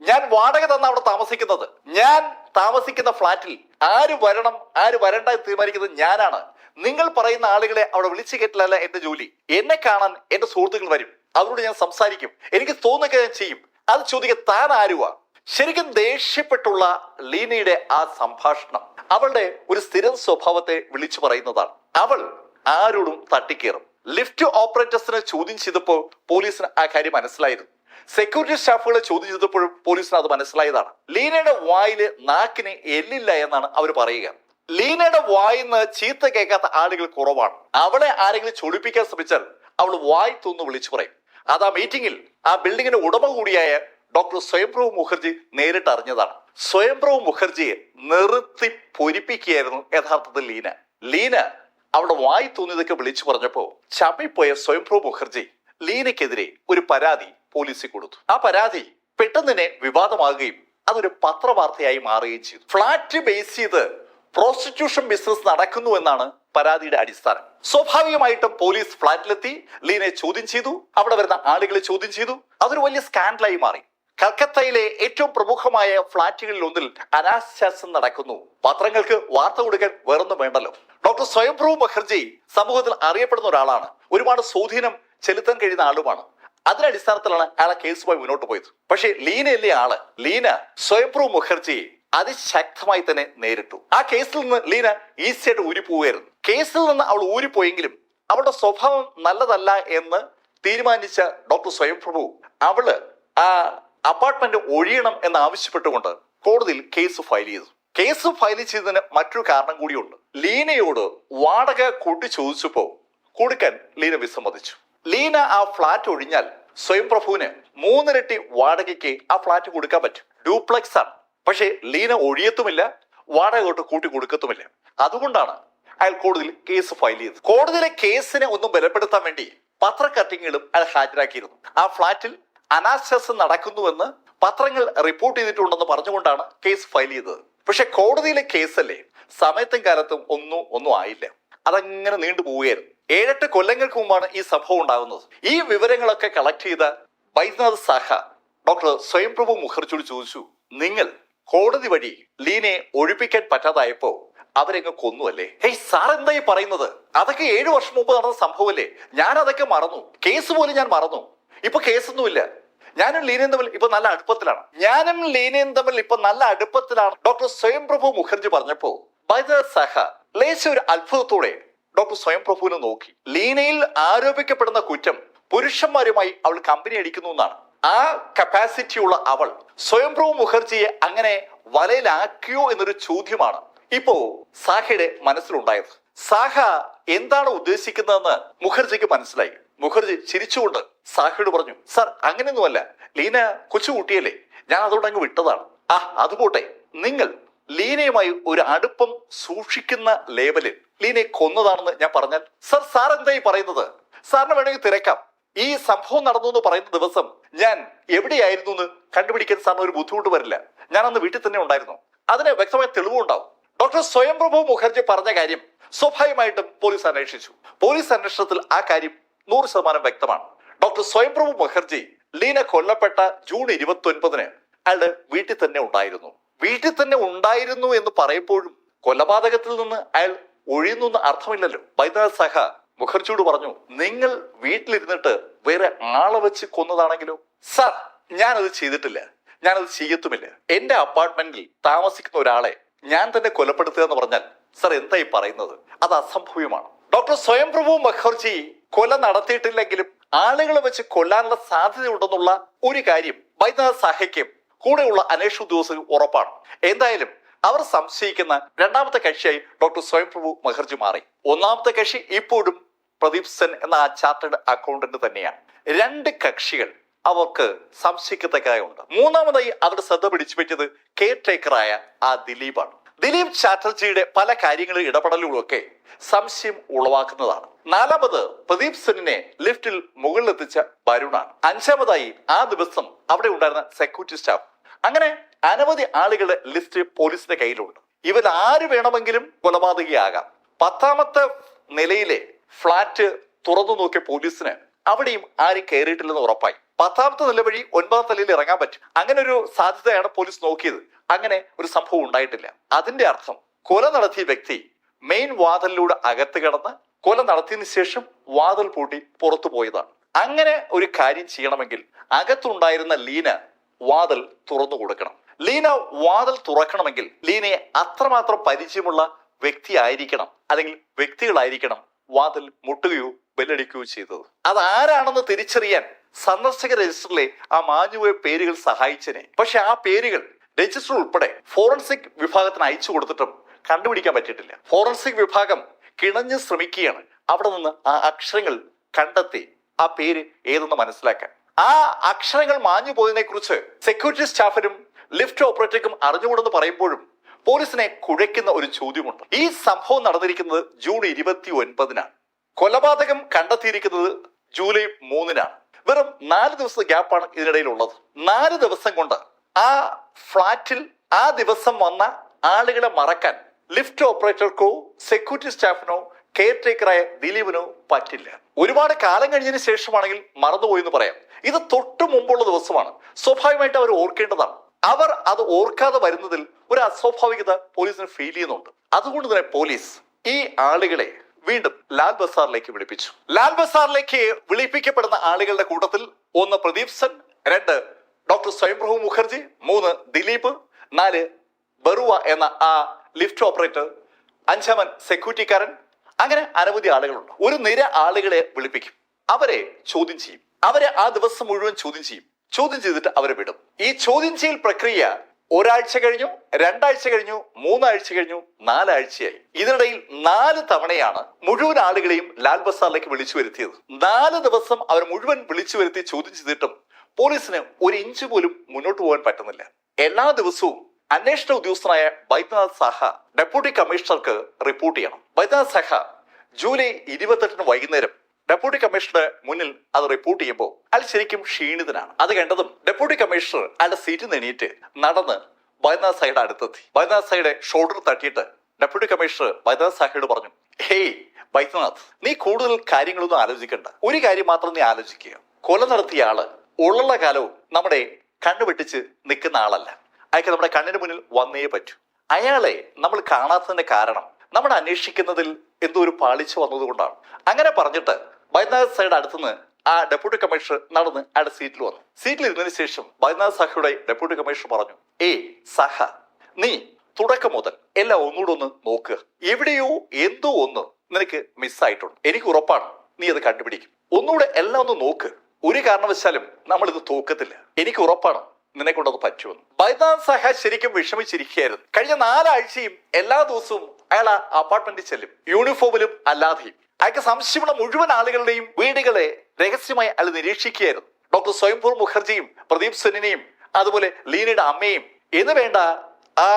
ഞാൻ വാടക തന്ന അവിടെ താമസിക്കുന്നത്, ഞാൻ താമസിക്കുന്ന ഫ്ലാറ്റിൽ ആര് വരണം ആര് വരണ്ട എന്ന് തീരുമാനിക്കുന്നത് ഞാനാണ്. നിങ്ങൾ പറയുന്ന ആളുകളെ അവിടെ വിളിച്ചു കയറ്റിലല്ല എന്റെ ജോലി. എന്നെ കാണാൻ എന്റെ സുഹൃത്തുക്കൾ വരും, അവരോട് ഞാൻ സംസാരിക്കും, എനിക്ക് തോന്നുക ഞാൻ ചെയ്യും. അത് ചോദിക്കാൻ താൻ ആരുവാ? ശരിക്കും ദേഷ്യപ്പെട്ടുള്ള ലീനയുടെ ആ സംഭാഷണം അവളുടെ ഒരു സ്ഥിരം സ്വഭാവത്തെ വിളിച്ചു പറയുന്നതാണ്. അവൾ ആരോടും തട്ടിക്കേറും. ലിഫ്റ്റ് ഓപ്പറേറ്റേഴ്സിനെ ചോദ്യം ചെയ്തപ്പോൾ പോലീസിന് ആ കാര്യം മനസ്സിലായിരുന്നു. സെക്യൂരിറ്റി സ്റ്റാഫുകളെ ചോദ്യം ചെയ്തപ്പോഴും പോലീസിന് അത് മനസ്സിലായതാണ്. ലീനയുടെ വായില് നാക്കിന് എല്ലില്ല എന്നാണ് അവർ പറയുക. ലീനയുടെ വായിന്ന് ചീത്ത കേൾക്കാത്ത ആളുകൾ കുറവാണ്. അവളെ ആരെങ്കിലും ചൊടിപ്പിക്കാൻ ശ്രമിച്ചാൽ അവൾ വായി തോന്നു വിളിച്ചു പറയും. അത് ആ മീറ്റിംഗിൽ ആ ബിൽഡിങ്ങിന്റെ ഉടമ കൂടിയായ ഡോക്ടർ സ്വയംപ്രഭ മുഖർജി നേരിട്ട് അറിഞ്ഞതാണ്. സ്വയംപ്രഭ മുഖർജിയെ നിർത്തി പൊരിപ്പിക്കുകയായിരുന്നു യഥാർത്ഥത്തിൽ ലീന. ലീന അവളുടെ വായി തോന്നിയതൊക്കെ വിളിച്ചു പറഞ്ഞപ്പോ ചമ്മിപ്പോയ സ്വയംപ്രഭ മുഖർജി ലീനയ്ക്കെതിരെ ഒരു പരാതി പോലീസിൽ കൊടുത്തു. ആ പരാതി പെട്ടെന്ന് തന്നെ വിവാദമാകുകയും അതൊരു പത്രവാർത്തയായി മാറുകയും ചെയ്തു. ഫ്ലാറ്റ് ബേസ് ചെയ്ത് പ്രോസ്റ്റിറ്റ്യൂഷൻ ബിസിനസ് നടക്കുന്നു എന്നാണ് പരാതിയുടെ അടിസ്ഥാനം. സ്വാഭാവികമായിട്ടും പോലീസ് ഫ്ലാറ്റിലെത്തി ലീനയെ ചോദ്യം ചെയ്തു, അവിടെ വരുന്ന ആളുകളെ ചോദ്യം ചെയ്തു. അതൊരു വലിയ സ്കാൻഡലായി മാറി. കൽക്കത്തയിലെ ഏറ്റവും പ്രമുഖമായ ഫ്ളാറ്റുകളിൽ ഒന്നിൽ അനാശാസ്യം നടക്കുന്നു. പത്രങ്ങൾക്ക് വാർത്ത കൊടുക്കാൻ വേറൊന്നും വേണ്ടല്ലോ. ഡോക്ടർ സ്വയംപ്രഭ മുഖർജി സമൂഹത്തിൽ അറിയപ്പെടുന്ന ഒരാളാണ്, ഒരുപാട് സ്വാധീനം ചെലുത്താൻ കഴിയുന്ന ആളുമാണ്. അതിന്റെ അടിസ്ഥാനത്തിലാണ് അയാളെ കേസുമായി മുന്നോട്ട് പോയത്. പക്ഷേ ലീനയല്ലേ ആള്. ലീന സ്വയംപ്രഭ മുഖർജിയെ അതിശക്തമായി തന്നെ നേരിട്ടു. ആ കേസിൽ നിന്ന് ലീന ഈസിയായിട്ട് ഊരിപ്പോവുകയായിരുന്നു. കേസിൽ നിന്ന് അവൾ ഊരിപ്പോയെങ്കിലും അവളുടെ സ്വഭാവം നല്ലതല്ല എന്ന് തീരുമാനിച്ച ഡോക്ടർ സ്വയംപ്രഭ അവള് ആ അപ്പാർട്ട്മെന്റ് ഒഴിയണം എന്ന് ആവശ്യപ്പെട്ടുകൊണ്ട് കോടതിയിൽ കേസ് ഫയൽ ചെയ്തു. കേസ് ഫയൽ ചെയ്തതിന് മറ്റൊരു കാരണം കൂടിയുണ്ട്. ലീനയോട് വാടക കൂട്ടി ചോദിച്ചപ്പോ കൊടുക്കാൻ ലീന വിസമ്മതിച്ചു. ലീന ആ ഫ്ലാറ്റ് ഒഴിഞ്ഞാൽ സ്വയംപ്രഭുവിന് 3 ഇരട്ടി വാടകയ്ക്ക് ആ ഫ്ലാറ്റ് കൊടുക്കാൻ പറ്റും. ഡ്യൂപ്ലക്സ് ആണ്. പക്ഷേ ലീന ഒഴിയത്തുമില്ല, വാടക കൊണ്ട് കൂട്ടി കൊടുക്കത്തുമില്ല. അതുകൊണ്ടാണ് അയാൾ കോടതിയിൽ കേസ് ഫയൽ ചെയ്തത്. കോടതിയിലെ കേസിനെ ഒന്നും ബലപ്പെടുത്താൻ വേണ്ടി പത്രക്കട്ടിങ്ങുകളും അയാൾ ഹാജരാക്കിയിരുന്നു. ആ ഫ്ലാറ്റിൽ അനാശാസ്യം നടക്കുന്നുവെന്ന് പത്രങ്ങൾ റിപ്പോർട്ട് ചെയ്തിട്ടുണ്ടെന്ന് പറഞ്ഞുകൊണ്ടാണ് കേസ് ഫയൽ ചെയ്തത്. പക്ഷെ കോടതിയിലെ കേസല്ലേ, സമയത്തും കാലത്തും ഒന്നും ആയില്ല. അതങ്ങനെ നീണ്ടു പോവുകയായിരുന്നു. 7-8 കൊല്ലങ്ങൾക്ക് മുമ്പാണ് ഈ സംഭവം ഉണ്ടാകുന്നത്. ഈ വിവരങ്ങളൊക്കെ കളക്ട് ചെയ്ത ബൈദ്യനാഥ് സാഹ ഡോക്ടർ സ്വയംപ്രഭ മുഖർജിയോട് ചോദിച്ചു, നിങ്ങൾ കോടതി വഴി ലീനയെ ഒഴിപ്പിക്കാൻ പറ്റാതായപ്പോ അവരെങ്ങ് കൊന്നുവല്ലേ? ഹേയ് സാർ എന്തായി പറയുന്നത്? അതൊക്കെ 7 വർഷം മുമ്പ് നടന്ന സംഭവമല്ലേ? ഞാൻ അതൊക്കെ മറന്നു. കേസ് പോലും ഞാൻ മറന്നു. ഇപ്പൊ കേസൊന്നുമില്ല. ഞാനും ലീനയും തമ്മിൽ ഇപ്പൊ നല്ല അടുപ്പത്തിലാണ് ഡോക്ടർ സ്വയംപ്രഭ മുഖർജി പറഞ്ഞപ്പോ ബൈദ്യനാഥ് സാഹ ലേശ ഒരു അത്ഭുതത്തോടെ ഡോക്ടർ സ്വയംപ്രഭുവിനെ നോക്കി. ലീനയിൽ ആരോപിക്കപ്പെടുന്ന കുറ്റം പുരുഷന്മാരുമായി അവൾ കമ്പനി അടിക്കുന്നു എന്നാണ്. ആ കപ്പാസിറ്റി ഉള്ള അവൾ സ്വയംപ്രഭ മുഖർജിയെ അങ്ങനെ വലയിലാക്കിയോ എന്നൊരു ചോദ്യമാണ് ഇപ്പോ സാഹയുടെ മനസ്സിലുണ്ടായത്. സാഹ എന്താണ് ഉദ്ദേശിക്കുന്നതെന്ന് മുഖർജിക്ക് മനസ്സിലായി. മുഖർജി ചിരിച്ചുകൊണ്ട് സാഹയോട് പറഞ്ഞു, സാർ അങ്ങനെയൊന്നുമല്ല, ലീന കൊച്ചുകുട്ടിയല്ലേ, ഞാൻ അതുകൊണ്ട് അങ്ങ് വിട്ടതാണ്. അത് പോട്ടെ, നിങ്ങൾ ലീനയുമായി ഒരു അടുപ്പം സൂക്ഷിക്കുന്ന ലേബലിൽ ലീനയെ കൊന്നതാണെന്ന് ഞാൻ പറഞ്ഞാൽ സാർ എന്തായി പറയുന്നത്? സാറിന് വേണമെങ്കിൽ തിരക്കാം. ഈ സംഭവം നടന്നു എന്ന് പറയുന്ന ദിവസം ഞാൻ എവിടെയായിരുന്നു എന്ന് കണ്ടുപിടിക്കാൻ സാറിന് ഒരു ബുദ്ധിമുട്ട് വരില്ല. ഞാൻ അന്ന് വീട്ടിൽ തന്നെ ഉണ്ടായിരുന്നു. അതിന് വ്യക്തമായ തെളിവുണ്ടാവും. ഡോക്ടർ സ്വയംപ്രഭ മുഖർജി പറഞ്ഞ കാര്യം സ്വാഭാവികമായിട്ടും പോലീസ് അന്വേഷിച്ചു. പോലീസ് അന്വേഷണത്തിൽ ആ കാര്യം 100% വ്യക്തമാണ്. ഡോക്ടർ സ്വയംപ്രഭ മുഖർജി ലീന കൊല്ലപ്പെട്ട ജൂൺ 29-ന് അയാളുടെ വീട്ടിൽ തന്നെ ഉണ്ടായിരുന്നു. വീട്ടിൽ തന്നെ ഉണ്ടായിരുന്നു എന്ന് പറയുമ്പോഴും കൊലപാതകത്തിൽ നിന്ന് അയാൾ ഒഴിയുന്നു എന്ന് അർത്ഥമില്ലല്ലോ. ബൈദ്യനാഥ് സഹ മുഖർജിയോട് പറഞ്ഞു, നിങ്ങൾ വീട്ടിലിരുന്നിട്ട് വേറെ ആളെ വെച്ച് കൊന്നതാണെങ്കിലോ? സർ, ഞാനത് ചെയ്തിട്ടില്ല, ഞാനത് ചെയ്യത്തുമില്ല. എന്റെ അപ്പാർട്ട്മെന്റിൽ താമസിക്കുന്ന ഒരാളെ ഞാൻ തന്നെ കൊലപ്പെടുത്തുക എന്ന് പറഞ്ഞാൽ സർ എന്തായി പറയുന്നത്? അത് അസംഭവ്യമാണ്. ഡോക്ടർ സ്വയംപ്രഭു മുഖർജി കൊല നടത്തിയിട്ടില്ലെങ്കിലും ആളുകളെ വെച്ച് കൊല്ലാനുള്ള സാധ്യതയുണ്ടെന്നുള്ള ഒരു കാര്യം ബൈദ്യനാഥ് സഹയ്ക്കും കൂടെയുള്ള അന്വേഷണ ഉദ്യോഗസ്ഥർക്ക് ഉറപ്പാണ്. എന്തായാലും അവർ സംശയിക്കുന്ന രണ്ടാമത്തെ കക്ഷിയായി ഡോക്ടർ സ്വയംപ്രഭു മുഖർജി മാറി. ഒന്നാമത്തെ കക്ഷി ഇപ്പോഴും പ്രദീപ് സെൻ എന്ന ആ ചാർട്ടേഡ് അക്കൗണ്ടന്റ് തന്നെയാണ്. രണ്ട് കക്ഷികൾ അവർക്ക് സംശയിക്കത്തക്കായുണ്ട്. മൂന്നാമതായി അവരുടെ ശ്രദ്ധ പിടിച്ചു പറ്റിയത് കെയർ ടേക്കറായ ആ ദിലീപാണ്. ദിലീപ് ചാറ്റർജിയുടെ പല കാര്യങ്ങളിൽ ഇടപെടലുകളൊക്കെ സംശയം ഉളവാക്കുന്നതാണ്. നാലാമത് പ്രദീപ് സെന്നിനെ ലിഫ്റ്റിൽ മുകളിലെത്തിച്ച വരുണാണ്. അഞ്ചാമതായി ആ ദിവസം അവിടെ ഉണ്ടായിരുന്ന സെക്യൂരിറ്റി സ്റ്റാഫ്. അങ്ങനെ അനവധി ആളുകളുടെ ലിസ്റ്റ് പോലീസിന്റെ കയ്യിലുണ്ട്. ഇവർ ആര് വേണമെങ്കിലും കൊലപാതകയാകാം. 10ാമത്തെ നിലയിലെ ഫ്ളാറ്റ് തുറന്നു നോക്കിയ പോലീസിന് അവിടെയും ആരും കയറിയിട്ടില്ലെന്ന് ഉറപ്പായി. 10ാമത്തെ നില വഴി 9ാമത്തെ നിലയിൽ ഇറങ്ങാൻ പറ്റും. അങ്ങനെ ഒരു സാധ്യതയാണ് പോലീസ് നോക്കിയത്. അങ്ങനെ ഒരു സംഭവം ഉണ്ടായിട്ടില്ല. അതിന്റെ അർത്ഥം കൊല നടത്തിയ വ്യക്തി മെയിൻ വാതിലിലൂടെ അകത്ത് കടന്ന് കൊല നടത്തിയതിനു ശേഷം വാതിൽ പൂട്ടി പുറത്തു പോയതാണ്. അങ്ങനെ ഒരു കാര്യം ചെയ്യണമെങ്കിൽ അകത്തുണ്ടായിരുന്ന ലീന വാതിൽ തുറന്നു കൊടുക്കണം. ലീന വാതിൽ തുറക്കണമെങ്കിൽ ലീനയെ അത്രമാത്രം പരിചയമുള്ള വ്യക്തി ആയിരിക്കണം, അല്ലെങ്കിൽ വ്യക്തികളായിരിക്കണം വാതിൽ മുട്ടുകയോ ബെല്ലടിക്കുകയോ ചെയ്തത്. അതാരാണെന്ന് തിരിച്ചറിയാൻ സന്ദർശക രജിസ്റ്ററിലെ ആ മാഞ്ഞുപോയ പേരുകൾ സഹായിച്ചനെ. പക്ഷെ ആ പേരുകൾ രജിസ്റ്റർ ഉൾപ്പെടെ ഫോറൻസിക് വിഭാഗത്തിന് അയച്ചു കൊടുത്തിട്ടും കണ്ടുപിടിക്കാൻ പറ്റിയിട്ടില്ല. ഫോറൻസിക് വിഭാഗം കിണഞ്ഞ് ശ്രമിക്കുകയാണ് അവിടെ നിന്ന് ആ അക്ഷരങ്ങൾ കണ്ടെത്തി ആ പേര് ഏതെന്ന് മനസ്സിലാക്കാൻ. ആ അക്ഷരങ്ങൾ മാഞ്ഞു പോയതിനെ കുറിച്ച് സെക്യൂരിറ്റി സ്റ്റാഫിനും ലിഫ്റ്റ് ഓപ്പറേറ്റർക്കും അറിഞ്ഞുകൂടെന്ന് പറയുമ്പോഴും പോലീസിനെ കുഴയ്ക്കുന്ന ഒരു ചോദ്യമുണ്ട്. ഈ സംഭവം നടന്നിരിക്കുന്നത് ജൂൺ 29-നാണ്. കൊലപാതകം കണ്ടെത്തിയിരിക്കുന്നത് ജൂലൈ 3-നാണ്. വെറും 4 ദിവസത്തെ ഗ്യാപ്പാണ് ഇതിനിടയിലുള്ളത്. 4 ദിവസം കൊണ്ട് ആ ഫ്ളാറ്റിൽ ആ ദിവസം വന്ന ആളുകളെ മറക്കാൻ ലിഫ്റ്റ് ഓപ്പറേറ്റർക്കോ സെക്യൂരിറ്റി സ്റ്റാഫിനോ കെയർ ടേക്കറായ ദിലീപിനോ പറ്റില്ല. ഒരുപാട് കാലം കഴിഞ്ഞതിന് ശേഷമാണെങ്കിൽ മറന്നുപോയി എന്ന് പറയാം. ഇത് തൊട്ടു മുമ്പുള്ള ദിവസമാണ്. സ്വാഭാവികമായിട്ട് അവർ ഓർക്കേണ്ടതാണ്. അവർ അത് ഓർക്കാതെ വരുന്നതിൽ ഒരു അസ്വാഭാവികത പോലീസിന് ഫീൽ ചെയ്യുന്നുണ്ട്. അതുകൊണ്ട് തന്നെ പോലീസ് ഈ ആളുകളെ വീണ്ടും ലാൽ ബസാറിലേക്ക് വിളിപ്പിച്ചു. ലാൽ ബസാറിലേക്ക് വിളിപ്പിക്കപ്പെടുന്ന ആളുകളുടെ കൂട്ടത്തിൽ 1 പ്രദീപ് സെൻ, 2 ഡോക്ടർ സ്വയംപ്രഭു മുഖർജി, 3 ദിലീപ്, 4 ബറുവ എന്ന ആ ലിഫ്റ്റ് ഓപ്പറേറ്റർ, 5ാമൻ സെക്യൂരിറ്റിക്കാരൻ, അങ്ങനെ അനവധി ആളുകളുണ്ട്. ഒരു നിര ആളുകളെ വിളിപ്പിക്കും. അവരെ ചോദ്യം ചെയ്യും. അവരെ ആ ദിവസം മുഴുവൻ ചോദ്യം ചെയ്യും. ചോദ്യം ചെയ്തിട്ട് അവരെ വിടും. ഈ ചോദ്യം ചെയ്യൽ പ്രക്രിയ ഒരാഴ്ച കഴിഞ്ഞു, 2 ആഴ്ച കഴിഞ്ഞു, 3 ആഴ്ച കഴിഞ്ഞു, 4 ആഴ്ചയായി. ഇതിനിടയിൽ 4 തവണയാണ് മുഴുവൻ ആളുകളെയും ലാൽ ബസാറിലേക്ക് വിളിച്ചു വരുത്തിയത്. 4 ദിവസം അവർ മുഴുവൻ വിളിച്ചു വരുത്തി ചോദ്യം ചെയ്തിട്ടും പോലീസിന് 1 ഇഞ്ച് പോലും മുന്നോട്ട് പോകാൻ പറ്റുന്നില്ല. എല്ലാ ദിവസവും അന്വേഷണ ഉദ്യോഗസ്ഥനായ ബൈദ്യനാഥ് സഹ ഡെപ്യൂട്ടി കമ്മീഷണർക്ക് റിപ്പോർട്ട് ചെയ്യണം. ബൈദ്യനാഥ് സഹ ജൂലൈ 28-ന് വൈകുന്നേരം ഡെപ്യൂട്ടി കമ്മീഷണറുടെ മുന്നിൽ അത് റിപ്പോർട്ട് ചെയ്യുമ്പോൾ അയാൾ ശരിക്കും ക്ഷീണിതനാണ്. അത് കണ്ടതും ഡെപ്യൂട്ടി കമ്മീഷണർ അയാളുടെ സീറ്റിൽ നിന്ന് എണീറ്റ് നടന്ന് ബൈദ്യനാഥ് സഹയുടെ അടുത്തെത്തി. ബൈദ്യനാഥ് സഹയുടെ ഷോൾഡർ തട്ടിയിട്ട് ഡെപ്യൂട്ടി കമ്മീഷണർ ബൈദ്യനാഥ് സഹയോട് പറഞ്ഞു, ഹേയ് ബൈദ്യനാഥ്, നീ കൂടുതൽ കാര്യങ്ങളൊന്നും ആലോചിക്കണ്ട. ഒരു കാര്യം മാത്രം നീ ആലോചിക്കുക. കൊല നടത്തിയ ആള് ഉള്ള കാലവും നമ്മുടെ കണ്ണു വെട്ടിച്ച് നിൽക്കുന്ന ആളല്ല. അയാൾക്ക് നമ്മുടെ കണ്ണിന് മുന്നിൽ വന്നേ പറ്റൂ. അയാളെ നമ്മൾ കാണാത്തതിന്റെ കാരണം നമ്മൾ അന്വേഷിക്കുന്നതിൽ എന്തോ ഒരു പാളിച്ച വന്നതുകൊണ്ടാണ്. അങ്ങനെ പറഞ്ഞിട്ട് ബൈദ്യനാഥ് സഹയുടെ അടുത്തുനിന്ന് ആ ഡെപ്യൂട്ടി കമ്മീഷണർ നടന്ന് അയാളുടെ സീറ്റിൽ വന്നു. സീറ്റിൽ ഇരുന്നതിന് ശേഷം ബൈദ്യനാഥ് സഹയുടെ ഡെപ്യൂട്ടി കമ്മീഷണർ പറഞ്ഞു, സഹ, നീ തുടക്കം മുതൽ എല്ലാം ഒന്നുകൂടെ ഒന്ന് നോക്കുക. എവിടെയോ എന്തോ ഒന്ന് നിനക്ക് മിസ്സായിട്ടുണ്ട്. എനിക്ക് ഉറപ്പാണ് നീ അത് കണ്ടുപിടിക്കും. ഒന്നുകൂടെ എല്ലാം ഒന്ന് നോക്ക്. ഒരു കാരണവശാലും നമ്മൾ ഇത് തോക്കത്തില്ല. എനിക്ക് ഉറപ്പാണ് നിന്നെ കൊണ്ടത് പറ്റുമെന്ന്. ബൈദ്യനാഥ് സഹ ശരിക്കും വിഷമിച്ചിരിക്കുകയായിരുന്നു. കഴിഞ്ഞ 4 ആഴ്ചയും എല്ലാ ദിവസവും അയാൾ ആ അപ്പാർട്ട്മെന്റിൽ ചെല്ലും, യൂണിഫോമിലും അല്ലാതെയും. അയാൾക്ക് സംശയമുള്ള മുഴുവൻ ആളുകളുടെയും വീടുകളെ രഹസ്യമായി അയാൾ നിരീക്ഷിക്കുകയായിരുന്നു. ഡോക്ടർ സ്വയംപ്രഭു മുഖർജിയും പ്രദീപ് സെന്നിനെയും അതുപോലെ ലീനയുടെ അമ്മയും എന്ന് വേണ്ട ആ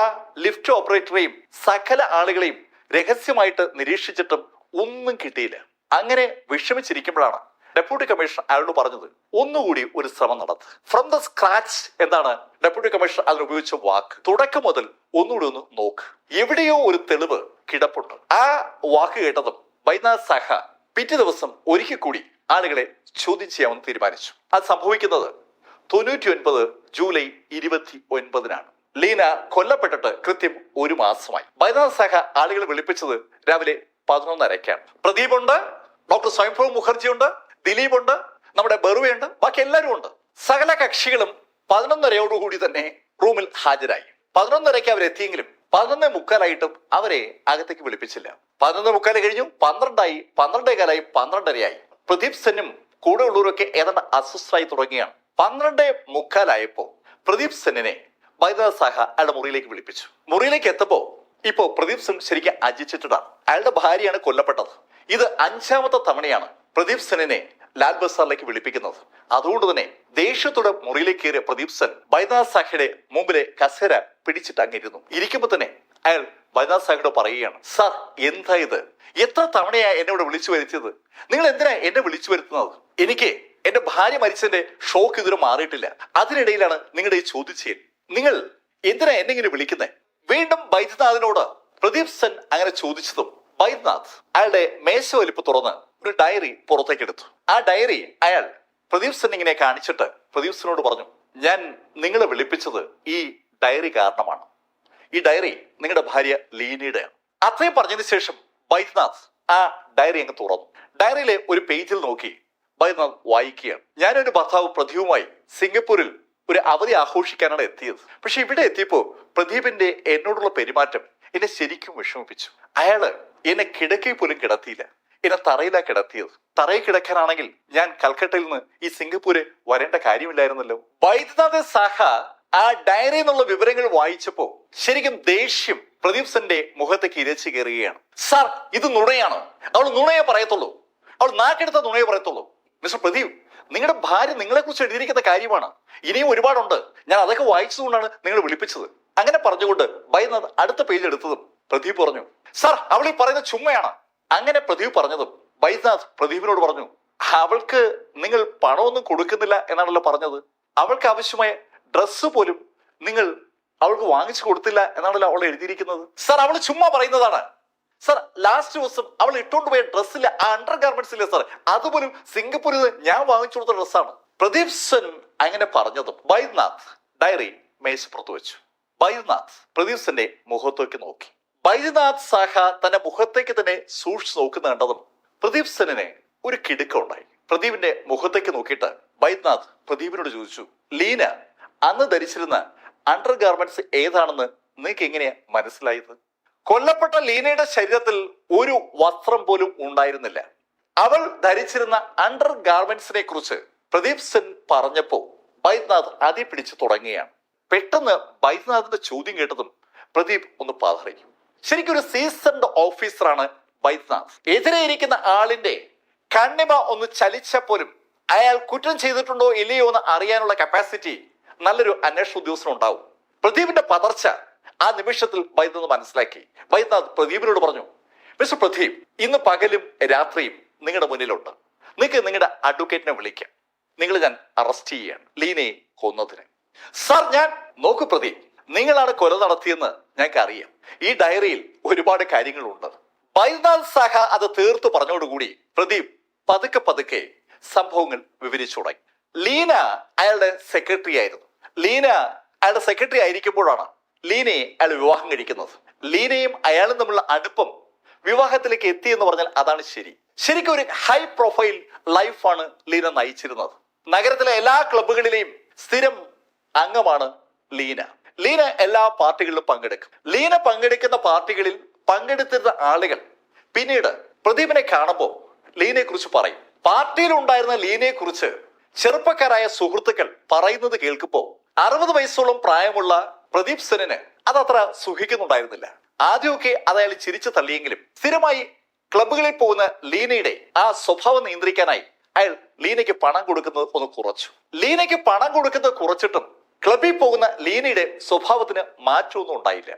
ലിഫ്റ്റ് ഓപ്പറേറ്ററെയും സകല ആളുകളെയും രഹസ്യമായിട്ട് നിരീക്ഷിച്ചിട്ടും ഒന്നും കിട്ടിയില്ല. അങ്ങനെ വിഷമിച്ചിരിക്കുമ്പോഴാണ് ഡെപ്യൂട്ടി കമ്മീഷണർ അയാളോട് പറഞ്ഞത്, ഒന്നുകൂടി ഒരു ശ്രമം നടത്തുക. ഫ്രം ദ സ്ക്രാച്ച് എന്താണ് ഡെപ്യൂട്ടി കമ്മീഷണർ അതിന് ഉപയോഗിച്ച വാക്ക്. തുടക്കം മുതൽ ഒന്നുകൂടി ഒന്ന് നോക്ക്. എവിടെയോ ഒരു തെളിവ് കിടപ്പുണ്ട്. ആ വാക്ക് കേട്ടതും ബൈദ്യനാഥ് സഹ പിറ്റേ ദിവസം ഒരിക്കൽ കൂടി ആളുകളെ ചോദ്യം ചെയ്യാമെന്ന് തീരുമാനിച്ചു. അത് സംഭവിക്കുന്നത് 1999 ജൂലൈ 29-നാണ്. ലീന കൊല്ലപ്പെട്ടിട്ട് കൃത്യം 1 മാസമായി. ബൈദ്യനാഥ് സാഹ ആളുകളെ വിളിപ്പിച്ചത് രാവിലെ 11:30-ക്കാണ്. പ്രദീപുണ്ട്, ഡോക്ടർ സ്വയംപ്രഭ് മുഖർജി ഉണ്ട്, ദിലീപ് ഉണ്ട്, നമ്മുടെ ബറുവയുണ്ട്, ബാക്കി എല്ലാവരും ഉണ്ട്. സകല കക്ഷികളും 11:30 തന്നെ റൂമിൽ ഹാജരായി. 11:30 അവരെത്തിയെങ്കിലും 11:45 അവരെ അകത്തേക്ക് വിളിപ്പിച്ചില്ല. 11:45 കഴിഞ്ഞു, 12 12:15 12:30 പ്രദീപ് സെന്നും കൂടെ ഉള്ളവരൊക്കെ ഏതാണ്ട് അസ്വസ്ഥരായി തുടങ്ങിയാണ്. 12:45 പ്രദീപ് സെന്നിനെ ബൈദ്യനാഥ് സാഹ അയാളുടെ മുറിയിലേക്ക് വിളിപ്പിച്ചു. മുറിയിലേക്ക് എത്തപ്പോ ഇപ്പോ പ്രദീപ് സെൻ ശരിക്കും അജിച്ചിട്ടാണ്. അയാളുടെ ഭാര്യയാണ് കൊല്ലപ്പെട്ടത്. ഇത് 5ാമത്തെ തവണയാണ് പ്രദീപ് സെന്നിനെ ലാൽ ബസാറിലേക്ക് വിളിപ്പിക്കുന്നത്. അതുകൊണ്ട് തന്നെ ദേഷ്യത്തോടെ മുറിയിലേക്ക് കയറിയ പ്രദീപ് സെൻ ബൈദ്യനാഥ് സാഹയുടെ മുമ്പിലെ കസേര പിടിച്ചിട്ട് അങ്ങിരുന്നു. ഇരിക്കുമ്പോ തന്നെ അയാൾ ബൈദ്യനാഥ് സാഹയോട് പറയുകയാണ്, സാർ എന്താ ഇത്? എത്ര തവണയാ എന്നെ ഇവിടെ വിളിച്ചു വരുത്തിയത്? നിങ്ങൾ എന്തിനാ എന്നെ വിളിച്ചു വരുത്തുന്നത്? എനിക്ക് എന്റെ ഭാര്യ മരിച്ചതിന്റെ ഷോക്ക് ഇതുവരെ മാറിയിട്ടില്ല. അതിനിടയിലാണ് നിങ്ങളുടെ ഈ ചോദിച്ചേൽ. നിങ്ങൾ എന്തിനാ എന്നെ ഇങ്ങനെ വിളിക്കുന്നത്? വീണ്ടും ബൈദ്യനാഥിനോട് പ്രദീപ് സെൻ അങ്ങനെ ചോദിച്ചതും ബൈദ്യനാഥ് അയാളുടെ മേശ വലിപ്പ് തുറന്ന് ഒരു ഡയറി പുറത്തേക്ക് എടുത്തു. ആ ഡയറി അയാൾ പ്രദീപ് സെൻ ഇങ്ങനെ കാണിച്ചിട്ട് പ്രദീപ് സെന്നോട് പറഞ്ഞു, ഞാൻ നിങ്ങളെ വിളിപ്പിച്ചത് ഈ ഡയറി കാരണമാണ്. ഈ ഡയറി നിങ്ങളുടെ ഭാര്യ ലീനയുടെയാണ്. അത്രയും പറഞ്ഞതിന് ശേഷം ബൈദ്യനാഥ് ആ ഡയറി അങ്ങ് തുറന്നു. ഡയറിയിലെ ഒരു പേജിൽ നോക്കി ബൈദ്യനാഥ് വായിക്കുകയാണ്. ഞാനൊരു ഭർത്താവ് പ്രദീപുമായി സിംഗപ്പൂരിൽ ഒരു അവധി ആഘോഷിക്കാനാണ് എത്തിയത്. പക്ഷെ ഇവിടെ എത്തിയപ്പോ പ്രദീപിന്റെ എന്നോടുള്ള പെരുമാറ്റം എന്നെ ശരിക്കും വിഷമിപ്പിച്ചു. അയാള് എന്നെ കിടക്കയിൽ പോലും കിടത്തിയില്ല, എന്നെ തറയിലാ കിടത്തിയത്. തറയിൽ കിടക്കാനാണെങ്കിൽ ഞാൻ കൽക്കട്ടയിൽ നിന്ന് ഈ സിംഗപ്പൂര് വരേണ്ട കാര്യമില്ലായിരുന്നല്ലോ. ബൈദ്യനാഥ് സാഹ ആ ഡയറി എന്നുള്ള വിവരങ്ങൾ വായിച്ചപ്പോ ശരിക്കും ദേഷ്യം പ്രദീപ് സെന്റെ മുഖത്തേക്ക് ഇരച്ചു കയറുകയാണ്. സാർ, ഇത് നുണയാണ്. അവൾ നുണയെ പറയത്തുള്ളൂ, അവൾ നാക്കെടുത്ത നുണയെ പറയത്തുള്ളൂ. മിസ്റ്റർ പ്രദീപ്, നിങ്ങളുടെ ഭാര്യ നിങ്ങളെ കുറിച്ച് എഴുതിയിരിക്കുന്ന കാര്യമാണ്. ഇനിയും ഒരുപാടുണ്ട്. ഞാൻ അതൊക്കെ വായിച്ചതുകൊണ്ടാണ് നിങ്ങൾ വിളിപ്പിച്ചത്. അങ്ങനെ പറഞ്ഞുകൊണ്ട് ബൈദ്യനാഥ് അടുത്ത പേജ് എടുത്തതും പ്രദീപ് പറഞ്ഞു, സാർ അവൾ ഈ പറയുന്നത് ചുമ്മയാണ്. അങ്ങനെ പ്രദീപ് പറഞ്ഞതും ബൈദ്യനാഥ് പ്രദീപിനോട് പറഞ്ഞു, അവൾക്ക് നിങ്ങൾ പണമൊന്നും കൊടുക്കുന്നില്ല എന്നാണല്ലോ പറഞ്ഞത്. അവൾക്ക് ആവശ്യമായ ഡ്രസ്സ് പോലും നിങ്ങൾ അവൾക്ക് വാങ്ങിച്ചു കൊടുത്തില്ല എന്നാണല്ലോ അവൾ എഴുതിയിരിക്കുന്നത്. സാർ, അവൾ ചുമ്മാ പറയുന്നതാണ്. സാർ, ലാസ്റ്റ് ദിവസം അവൾ ഇട്ടുകൊണ്ട് പോയ ഡ്രസ്സിലെ ആ അണ്ടർ ഗാർമെന്റ്സ് ഇല്ലേ സാർ, അതുപോലും സിംഗപ്പൂരിൽ നിന്ന് ഞാൻ വാങ്ങിച്ചു കൊടുത്ത ഡ്രസ്സാണ്. പ്രദീപ് സെൻ അങ്ങനെ പറഞ്ഞതും ബൈദ്യനാഥ് ഡയറി മേശപ്പുറത്ത് വെച്ചു. ബൈദ്യനാഥ് പ്രദീപ് സെന്റെ മുഖത്തേക്ക് നോക്കി. ബൈദ്യനാഥ് സാഹ തന്റെ മുഖത്തേക്ക് തന്നെ സൂക്ഷിച്ചു നോക്കുന്ന കണ്ടതും പ്രദീപ് സെന്നിനെ ഒരു കിടുക്കം ഉണ്ടായി. പ്രദീപിന്റെ മുഖത്തേക്ക് നോക്കിയിട്ട് ബൈദ്യനാഥ് പ്രദീപിനോട് ചോദിച്ചു, ലീന അന്ന് ധരിച്ചിരുന്ന അണ്ടർ ഗാർമെന്റ്സ് ഏതാണെന്ന് നിങ്ങൾക്ക് എങ്ങനെയാ മനസ്സിലായത്? കൊല്ലപ്പെട്ട ലീനയുടെ ശരീരത്തിൽ ഒരു വസ്ത്രം പോലും ഉണ്ടായിരുന്നില്ല. അവൾ ധരിച്ചിരുന്ന അണ്ടർ ഗാർമെന്റ്സിനെ കുറിച്ച് പ്രദീപ് സെൻ പറഞ്ഞപ്പോ ബൈദ്യനാഥ് അതി പിടിച്ചു തുടങ്ങുകയാണ്. പെട്ടെന്ന് ബൈദ്യനാഥിന്റെ ചോദ്യം കേട്ടതും പ്രദീപ് ഒന്ന് പതറി. ശരിക്കും ഒരു സീസൺഡ് ഓഫീസറാണ് ബൈദ്യനാഥ്. എതിരെ ഇരിക്കുന്ന ആളിന്റെ കണ്ണിമ ഒന്ന് ചലിച്ച പോലും അയാൾ കുറ്റം ചെയ്തിട്ടുണ്ടോ ഇല്ലയോ എന്ന് അറിയാനുള്ള കപ്പാസിറ്റി നല്ലൊരു അന്വേഷണ ഉദ്യോഗസ്ഥന് ഉണ്ടാവും. പ്രദീപിന്റെ പതർച്ച ആ നിമിഷത്തിൽ ബൈദ്യനാഥ് മനസ്സിലാക്കി. ബൈദ്യനാഥ് പ്രദീപിനോട് പറഞ്ഞു, മിസ്റ്റർ പ്രദീപ്, ഇന്ന് പകലും രാത്രിയും നിങ്ങളുടെ മുന്നിലുണ്ട്. നിങ്ങൾക്ക് നിങ്ങളുടെ അഡ്വക്കേറ്റിനെ വിളിക്കാം. നിങ്ങൾ ഞാൻ അറസ്റ്റ് ചെയ്യാണ് ലീനയെ കൊന്നതിന്. സാർ, ഞാൻ നോക്കൂ പ്രദീപ്, നിങ്ങളാണ് കൊല നടത്തിയെന്ന് ഞങ്ങൾക്ക് അറിയാം. ഈ ഡയറിയിൽ ഒരുപാട് കാര്യങ്ങളുണ്ട്. ബൈദ്യനാഥ് സാഹ അത് തീർത്തു പറഞ്ഞോടുകൂടി പ്രദീപ് പതുക്കെ പതുക്കെ സംഭവങ്ങൾ വിവരിച്ചു തുടങ്ങി. ലീന അയാളുടെ സെക്രട്ടറി ആയിരുന്നു. ലീന അയാളുടെ സെക്രട്ടറി ആയിരിക്കുമ്പോഴാണ് ലീനയെ അയാൾ വിവാഹം കഴിക്കുന്നത്. ലീനയും അയാളും തമ്മിലുള്ള അടുപ്പം വിവാഹത്തിലേക്ക് എത്തി എന്ന് പറഞ്ഞാൽ അതാണ് ശരി. ശരിക്കും ഒരു ഹൈ പ്രൊഫൈൽ ലൈഫാണ് ലീന നയിച്ചിരുന്നത്. നഗരത്തിലെ എല്ലാ ക്ലബുകളിലെയും സ്ഥിരം അംഗമാണ് ലീന. ലീന എല്ലാ പാർട്ടികളിലും പങ്കെടുക്കും. ലീന പങ്കെടുക്കുന്ന പാർട്ടികളിൽ പങ്കെടുത്തിരുന്ന ആളുകൾ പിന്നീട് പ്രദീപിനെ കാണുമ്പോൾ ലീനയെ കുറിച്ച് പറയും. പാർട്ടിയിൽ ഉണ്ടായിരുന്ന ലീനയെ കുറിച്ച് ചെറുപ്പക്കാരായ സുഹൃത്തുക്കൾ പറയുന്നത് കേൾക്കുമ്പോൾ 60 വയസ്സോളം പ്രായമുള്ള പ്രദീപ് സെന്നിന് അതത്ര സുഖിക്കുന്നുണ്ടായിരുന്നില്ല. ആദ്യമൊക്കെ അത് അയാൾ ചിരിച്ചു തള്ളിയെങ്കിലും സ്ഥിരമായി ക്ലബുകളിൽ പോകുന്ന ലീനയുടെ ആ സ്വഭാവം നിയന്ത്രിക്കാനായി അയാൾ ലീനയ്ക്ക് പണം കൊടുക്കുന്നത് ഒന്ന് കുറച്ചു. ലീനയ്ക്ക് പണം കൊടുക്കുന്നത് കുറച്ചിട്ടും ക്ലബിൽ പോകുന്ന ലീനയുടെ സ്വഭാവത്തിന് മാറ്റമൊന്നും ഉണ്ടായില്ല.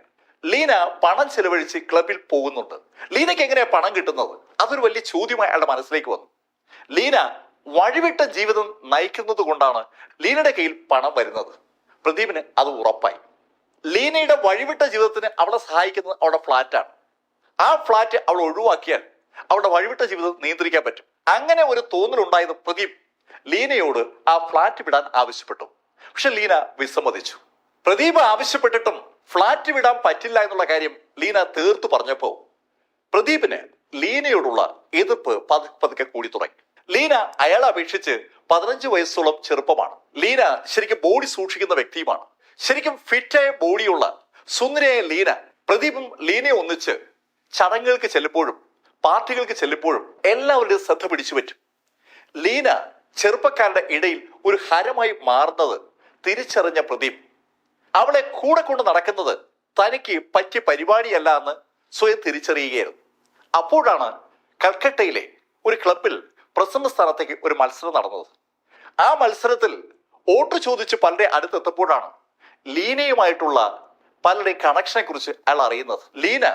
ലീന പണം ചെലവഴിച്ച് ക്ലബിൽ പോകുന്നുണ്ട്. ലീനയ്ക്ക് എങ്ങനെയാ പണം കിട്ടുന്നത്? അതൊരു വലിയ ചോദ്യമായി അയാളുടെ മനസ്സിലേക്ക് വന്നു. ലീന വഴിവിട്ട ജീവിതം നയിക്കുന്നത് കൊണ്ടാണ് ലീനയുടെ കയ്യിൽ പണം വരുന്നത്. പ്രദീപിന് അത് ഉറപ്പായി. ലീനയുടെ വഴിവിട്ട ജീവിതത്തിന് അവളെ സഹായിക്കുന്നത് അവളുടെ ഫ്ലാറ്റാണ്. ആ ഫ്ലാറ്റ് അവൾ ഒഴിവാക്കിയാൽ അവളുടെ വഴിവിട്ട ജീവിതം നിയന്ത്രിക്കാൻ പറ്റും. അങ്ങനെ ഒരു തോന്നലുണ്ടായത് പ്രദീപ് ലീനയോട് ആ ഫ്ലാറ്റ് വിടാൻ ആവശ്യപ്പെട്ടു. പക്ഷെ ലീന വിസമ്മതിച്ചു. പ്രദീപ് ആവശ്യപ്പെട്ടിട്ടും ഫ്ളാറ്റ് വിടാൻ പറ്റില്ല എന്നുള്ള കാര്യം ലീന തീർത്തു പറഞ്ഞപ്പോ പ്രദീപിന് ലീനയോടുള്ള എതിർപ്പ് പതുക്കെ കൂടി തുടങ്ങി. ലീന അയാളെ അപേക്ഷിച്ച് 15 വയസ്സോളം ചെറുപ്പമാണ്. ലീന ശരിക്കും ബോഡി സൂക്ഷിക്കുന്ന വ്യക്തിയുമാണ്. ശരിക്കും ഫിറ്റായ ബോഡിയുള്ള സുന്ദരിയായ ലീന പ്രദീപും ലീനയെ ഒന്നിച്ച് ചടങ്ങുകൾക്ക് ചെല്ലുമ്പോഴും പാർട്ടികൾക്ക് ചെല്ലുമ്പോഴും എല്ലാവരുടെയും ശ്രദ്ധ പിടിച്ചു പറ്റും. ലീന ചെറുപ്പക്കാരുടെ ഇടയിൽ ഒരു ഹരമായി മാറുന്നത് തിരിച്ചറിഞ്ഞ പ്രദീപ് അവളെ കൂടെ കൊണ്ട് നടക്കുന്നത് തനിക്ക് പറ്റിയ പരിപാടിയല്ല എന്ന് സ്വയം തിരിച്ചറിയുകയായിരുന്നു. അപ്പോഴാണ് കൽക്കട്ടയിലെ ഒരു ക്ലബിൽ പ്രസിഡന്റ് സ്ഥാനത്തേക്ക് ഒരു മത്സരം നടന്നത്. ആ മത്സരത്തിൽ വോട്ട് ചോദിച്ച് പലരുടെ അടുത്തെത്തപ്പോഴാണ് ലീനയുമായിട്ടുള്ള പലരുടെയും കണക്ഷനെ കുറിച്ച് അയാൾ അറിയുന്നത്. ലീന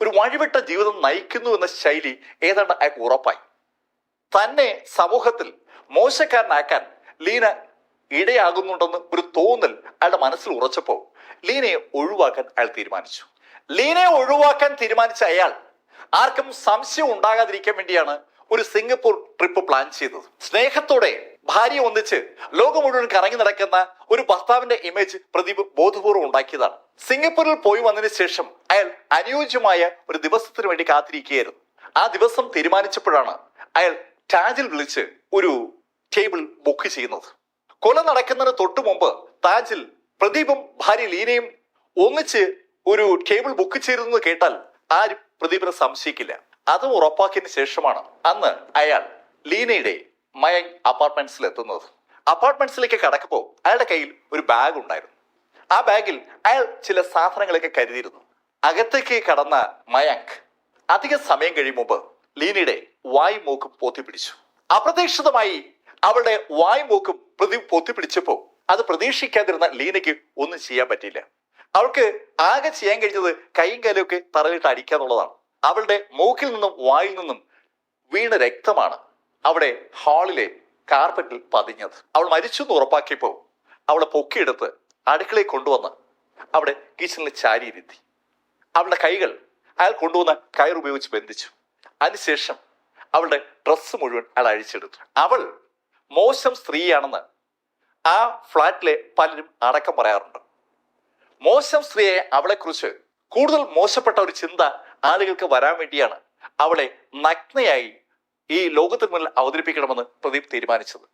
ഒരു വഴിവിട്ട ജീവിതം നയിക്കുന്നു എന്ന ശൈലി ഏതാണ്ട് അയാൾക്ക് ഉറപ്പായി. തന്നെ സമൂഹത്തിൽ മോശക്കാരനാക്കാൻ ലീന ഇടയാകുന്നുണ്ടെന്ന് ഒരു തോന്നൽ അയാളുടെ മനസ്സിൽ ഉറച്ചപ്പോ ലീനയെ ഒഴിവാക്കാൻ അയാൾ തീരുമാനിച്ചു. ലീനയെ ഒഴിവാക്കാൻ തീരുമാനിച്ച അയാൾ ആർക്കും സംശയം ഉണ്ടാകാതിരിക്കാൻ വേണ്ടിയാണ് ഒരു സിംഗപ്പൂർ ട്രിപ്പ് പ്ലാൻ ചെയ്തത്. സ്നേഹത്തോടെ ഭാര്യ ഒന്നിച്ച് ലോകം മുഴുവൻ കറങ്ങി നടക്കുന്ന ഒരു ഭർത്താവിന്റെ ഇമേജ് പ്രദീപ് ബോധപൂർവ്വം ഉണ്ടാക്കിയതാണ്. സിംഗപ്പൂരിൽ പോയി വന്നതിന് ശേഷം അയാൾ അനുയോജ്യമായ ഒരു ദിവസത്തിന് വേണ്ടി കാത്തിരിക്കുകയായിരുന്നു. ആ ദിവസം തീരുമാനിച്ചപ്പോഴാണ് അയാൾ താജിൽ വിളിച്ച് ഒരു ടേബിൾ ബുക്ക് ചെയ്യുന്നത്. കൊല നടക്കുന്നതിന് തൊട്ടു മുമ്പ് താജിൽ പ്രദീപും ഭാര്യ ലീനയും ഒന്നിച്ച് ഒരു ടേബിൾ ബുക്ക് ചെയ്തെന്ന് കേട്ടാൽ ആരും പ്രദീപിനെ സംശയിക്കില്ല. അതും ഉറപ്പാക്കിയതിന് ശേഷമാണ് അന്ന് അയാൾ ലീനയുടെ മയങ് അപ്പാർട്ട്മെന്റ്സിൽ എത്തുന്നത്. അപ്പാർട്ട്മെന്റ്സിലേക്ക് കടക്കുമ്പോൾ അയാളുടെ കയ്യിൽ ഒരു ബാഗ് ഉണ്ടായിരുന്നു. ആ ബാഗിൽ അയാൾ ചില സാധനങ്ങളൊക്കെ കരുതിയിരുന്നു. അകത്തേക്ക് കടന്ന മയങ്ക് അധിക സമയം കഴിയുമ്പോൾ ലീനയുടെ വായ് മൂക്കും പൊത്തിപ്പിടിച്ചു. അപ്രതീക്ഷിതമായി അവളുടെ വായ് മൂക്കും പ്രദീപ് പൊത്തിപ്പിടിച്ചപ്പോ അത് പ്രതീക്ഷിക്കാതിരുന്ന ലീനയ്ക്ക് ഒന്നും ചെയ്യാൻ പറ്റിയില്ല. അവൾക്ക് ആകെ ചെയ്യാൻ കഴിഞ്ഞത് കൈയും കാലും ഒക്കെ തറയിട്ട് അടിക്കാന്നുള്ളതാണ്. അവളുടെ മൂക്കിൽ നിന്നും വായിൽ നിന്നും വീണ രക്തമാണ് അവിടെ ഹാളിലെ കാർപ്പറ്റിൽ പതിഞ്ഞത്. അവൾ മരിച്ചു എന്ന് ഉറപ്പാക്കിയപ്പോ അവളെ പൊക്കിയെടുത്ത് അടുക്കളയിൽ കൊണ്ടുവന്ന് അവിടെ കിച്ചണിൽ ചാരിയിരുത്തി. അവളുടെ കൈകൾ അയാൾ കൊണ്ടുവന്ന കയറുപയോഗിച്ച് ബന്ധിച്ചു. അതിനുശേഷം അവളുടെ ഡ്രസ്സ് മുഴുവൻ അയാൾ അഴിച്ചെടുത്തു. അവൾ മോശം സ്ത്രീയാണെന്ന് ആ ഫ്ലാറ്റിലെ പലരും അടക്കം പറയാറുണ്ട്. മോശം സ്ത്രീയെ അവളെക്കുറിച്ച് കൂടുതൽ മോശപ്പെട്ട ഒരു ചിന്ത ആളുകൾക്ക് വരാൻ വേണ്ടിയാണ് അവളെ നഗ്നയായി ഈ ലോകത്തിന് മുന്നിൽ അവതരിപ്പിക്കണമെന്ന് പ്രദീപ് തീരുമാനിച്ചത്.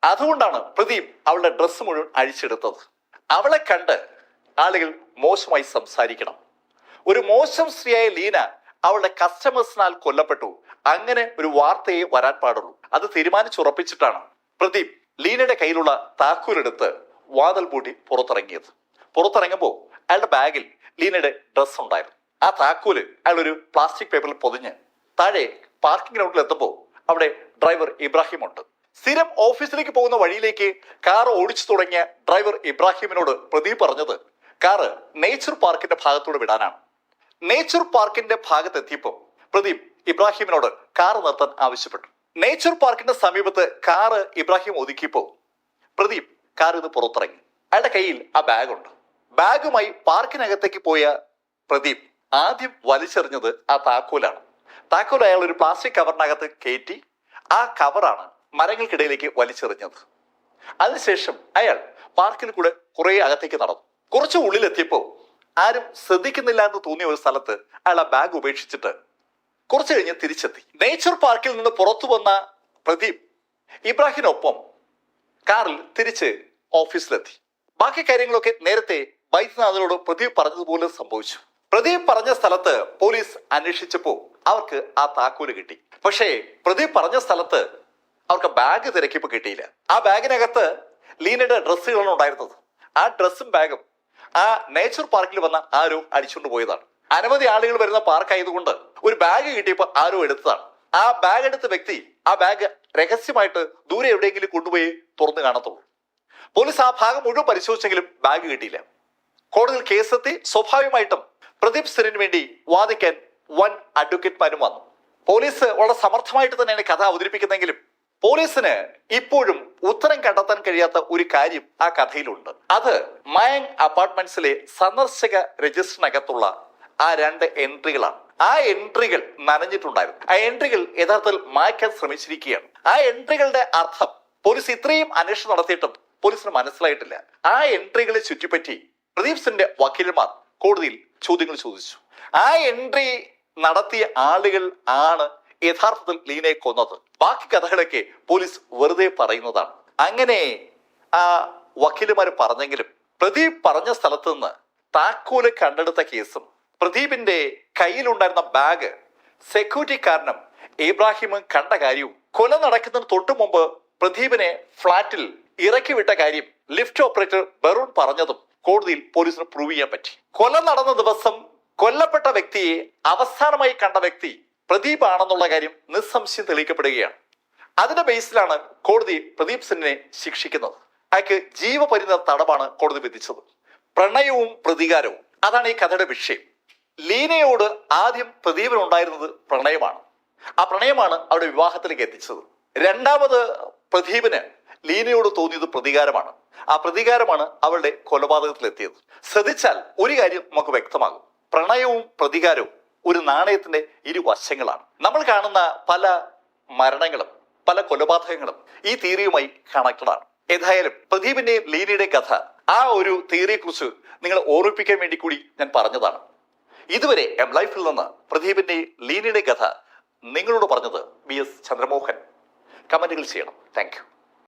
അതുകൊണ്ടാണ് പ്രദീപ് അവളുടെ ഡ്രസ്സ് മുഴുവൻ അഴിച്ചെടുത്തത്. അവളെ കണ്ട് ആളുകൾ മോശമായി സംസാരിക്കണം. ഒരു മോശം സ്ത്രീയായ ലീന അവളുടെ കസ്റ്റമേഴ്സിനാൽ കൊല്ലപ്പെട്ടു, അങ്ങനെ ഒരു വാർത്തയെ വരാൻ പാടുള്ളൂ. അത് തീരുമാനിച്ചുറപ്പിച്ചിട്ടാണ് പ്രദീപ് ലീനയുടെ കയ്യിലുള്ള താക്കോലെടുത്ത് വാതിൽ പൂട്ടി പുറത്തിറങ്ങിയത്. പുറത്തിറങ്ങുമ്പോൾ അയാളുടെ ബാഗിൽ ലീനയുടെ ഡ്രസ്സ് ഉണ്ടായിരുന്നു. ആ താക്കോല് അയാൾ ഒരു പ്ലാസ്റ്റിക് പേപ്പറിൽ പൊതിഞ്ഞ് താഴെ പാർക്കിംഗ് ഗ്രൗണ്ടിൽ എത്തുമ്പോൾ അവിടെ ഡ്രൈവർ ഇബ്രാഹിം ഉണ്ട്. സ്ഥിരം ഓഫീസിലേക്ക് പോകുന്ന വഴിയിലേക്ക് കാർ ഓടിച്ചു തുടങ്ങിയ ഡ്രൈവർ ഇബ്രാഹിമിനോട് പ്രദീപ് പറഞ്ഞത് കാറ് നേച്ചർ പാർക്കിന്റെ ഭാഗത്തൂടെ വിടാനാണ്. നേച്ചർ പാർക്കിന്റെ ഭാഗത്തെത്തിയപ്പോൾ പ്രദീപ് ഇബ്രാഹിമിനോട് കാർ നിർത്താൻ ആവശ്യപ്പെട്ടു. നേച്ചർ പാർക്കിന്റെ സമീപത്ത് കാറ് ഇബ്രാഹിം ഒതുക്കിയപ്പോൾ പ്രദീപ് കാർ ഇത് പുറത്തിറങ്ങി. അയാളുടെ കയ്യിൽ ആ ബാഗുണ്ട്. ബാഗുമായി പാർക്കിനകത്തേക്ക് പോയ പ്രദീപ് ആദ്യം വലിച്ചെറിഞ്ഞത് ആ താക്കോലാണ്. താക്കോൽ അയാൾ ഒരു പ്ലാസ്റ്റിക് കവറിനകത്ത് കയറ്റി ആ കവറാണ് മരങ്ങൾക്കിടയിലേക്ക് വലിച്ചെറിഞ്ഞത്. അതിനുശേഷം അയാൾ പാർക്കിൽ കൂടെ കുറെ അകത്തേക്ക് നടന്നു. കുറച്ച് ഉള്ളിലെത്തിയപ്പോൾ ആരും ശ്രദ്ധിക്കുന്നില്ല എന്ന് തോന്നിയ ഒരു സ്ഥലത്ത് അയാൾ ആ ബാഗ് ഉപേക്ഷിച്ചിട്ട് കുറച്ചു കഴിഞ്ഞ് തിരിച്ചെത്തി. നേച്ചർ പാർക്കിൽ നിന്ന് പുറത്തു വന്ന പ്രദീപ് ഇബ്രാഹിമിനൊപ്പം കാറിൽ തിരിച്ച് ഓഫീസിലെത്തി. ബാക്കി കാര്യങ്ങളൊക്കെ നേരത്തെ വൈദ്യനാഥനോട് പ്രദീപ് പറഞ്ഞതുപോലെ സംഭവിച്ചു. പ്രദീപ് പറഞ്ഞ സ്ഥലത്ത് പോലീസ് അന്വേഷിച്ചപ്പോൾ അവർക്ക് ആ താക്കോല് കിട്ടി. പക്ഷേ പ്രദീപ് പറഞ്ഞ സ്ഥലത്ത് അവർക്ക് ബാഗ് തിരക്കിയപ്പോൾ കിട്ടിയില്ല. ആ ബാഗിനകത്ത് ലീനയുടെ ഡ്രസ്സുകളാണ് ഉണ്ടായിരുന്നത്. ആ ഡ്രസ്സും ബാഗും ആ നേച്ചർ പാർക്കിൽ വന്ന ആരോ അടിച്ചുകൊണ്ട് പോയതാണ്. അനവധി ആളുകൾ വരുന്ന പാർക്ക് ആയതുകൊണ്ട് ഒരു ബാഗ് കിട്ടിയപ്പോൾ ആരോ എടുത്തതാണ്. ആ ബാഗ് എടുത്ത വ്യക്തി ആ ബാഗ് രഹസ്യമായിട്ട് ദൂരെ എവിടെയെങ്കിലും കൊണ്ടുപോയി തുറന്നു കാണത്തുള്ളൂ. പോലീസ് ആ ഭാഗം മുഴുവൻ പരിശോധിച്ചെങ്കിലും ബാഗ് കിട്ടിയില്ല. കോടതിയിൽ കേസെത്തി. സ്വാഭാവികമായിട്ടും പ്രദീപ് സിനിന് വേണ്ടി വാദിക്കാൻ വൻ അഡ്വക്കേറ്റ്മാരും വന്നു. പോലീസ് വളരെ സമർത്ഥമായിട്ട് തന്നെയാണ് കഥ അവതരിപ്പിക്കുന്നതെങ്കിലും പോലീസിന് ഇപ്പോഴും ഉത്തരം കണ്ടെത്താൻ കഴിയാത്ത ഒരു കാര്യം ആ കഥയിലുണ്ട്. അത് മയങ് അപ്പാർട്ട്മെന്റ്സിലെ സന്ദർശക രജിസ്റ്ററിനകത്തുള്ള ആ 2 എൻട്രികളാണ്. ആ എൻട്രികൾ നനഞ്ഞിട്ടുണ്ടായിരുന്നു. ആ എൻട്രികൾ യഥാർത്ഥത്തിൽ മായ്ക്കാൻ ശ്രമിച്ചിരിക്കുകയാണ്. ആ എൻട്രികളുടെ അർത്ഥം പോലീസ് ഇത്രയും അന്വേഷണം നടത്തിയിട്ടും പോലീസിന് മനസ്സിലായിട്ടില്ല. ആ എൻട്രികളെ ചുറ്റിപ്പറ്റി പ്രദീപ് സിന്റെ വക്കീലന്മാർ കോടതിയിൽ ചോദ്യങ്ങൾ ചോദിച്ചു. ആ എൻട്രി നടത്തിയ ആളുകൾ ആണ് യഥാർത്ഥത്തിൽ ലീനയെ കൊന്നത്. ബാക്കി കഥകളൊക്കെ പോലീസ് വെറുതെ പറയുന്നതാണ്. അങ്ങനെ ആ വക്കീലുമാർ പറഞ്ഞെങ്കിലും പ്രദീപ് പറഞ്ഞ സ്ഥലത്ത് നിന്ന് താക്കോല് കണ്ടെടുത്ത കേസും പ്രദീപിന്റെ കയ്യിലുണ്ടായിരുന്ന ബാഗ് സെക്യൂരിറ്റി കാരണം ഇബ്രാഹിമും കണ്ട കാര്യവും കൊല നടക്കുന്നതിന് തൊട്ടു മുമ്പ് പ്രദീപിനെ ഫ്ളാറ്റിൽ ഇറക്കി വിട്ട കാര്യം ലിഫ്റ്റ് ഓപ്പറേറ്റർ ബറൂൺ പറഞ്ഞതും കോടതിയിൽ പോലീസിന് പ്രൂവ് ചെയ്യാൻ പറ്റി. കൊല നടന്ന ദിവസം കൊല്ലപ്പെട്ട വ്യക്തിയെ അവസാനമായി കണ്ട വ്യക്തി പ്രദീപ് ആണെന്നുള്ള കാര്യം നിസ്സംശയം തെളിയിക്കപ്പെടുകയാണ്. അതിന്റെ ബേസിലാണ് കോടതി പ്രദീപ് സിംഗിനെ ശിക്ഷിക്കുന്നത്. അയാൾക്ക് ജീവപര്യന്തം തടവാണ് കോടതി വിധിച്ചത്. പ്രണയവും പ്രതികാരവും അതാണ് ഈ കഥയുടെ വിഷയം. ലീനയോട് ആദ്യം പ്രദീപിനുണ്ടായിരുന്നത് പ്രണയമാണ്. ആ പ്രണയമാണ് അവരുടെ വിവാഹത്തിലേക്ക് എത്തിച്ചത്. രണ്ടാമത് പ്രദീപിന് ലീനയോട് തോന്നിയത് പ്രതികാരമാണ്. ആ പ്രതികാരമാണ് അവളുടെ കൊലപാതകത്തിലെത്തിയത്. ശ്രദ്ധിച്ചാൽ ഒരു കാര്യം നമുക്ക് വ്യക്തമാകും. പ്രണയവും പ്രതികാരവും ഒരു നാണയത്തിന്റെ ഇരുവശങ്ങളാണ്. നമ്മൾ കാണുന്ന പല മരണങ്ങളും പല കൊലപാതകങ്ങളും ഈ തിയറിയുമായി കണക്റ്റഡ് ആണ്. ഏതായാലും പ്രദീപിന്റെയും ലീനയുടെയും കഥ ആ ഒരു തിയറിയെ കുറിച്ച് നിങ്ങളെ ഓർമ്മിപ്പിക്കാൻ വേണ്ടി കൂടി ഞാൻ പറഞ്ഞതാണ്. ഇതുവരെ എം ലൈഫിൽ നിന്ന് പ്രദീപിന്റെയും ലീനയുടെയും കഥ നിങ്ങളോട് പറഞ്ഞത് BS ചന്ദ്രമോഹൻ. കമന്റുകൾ ചെയ്യണം. Thank you.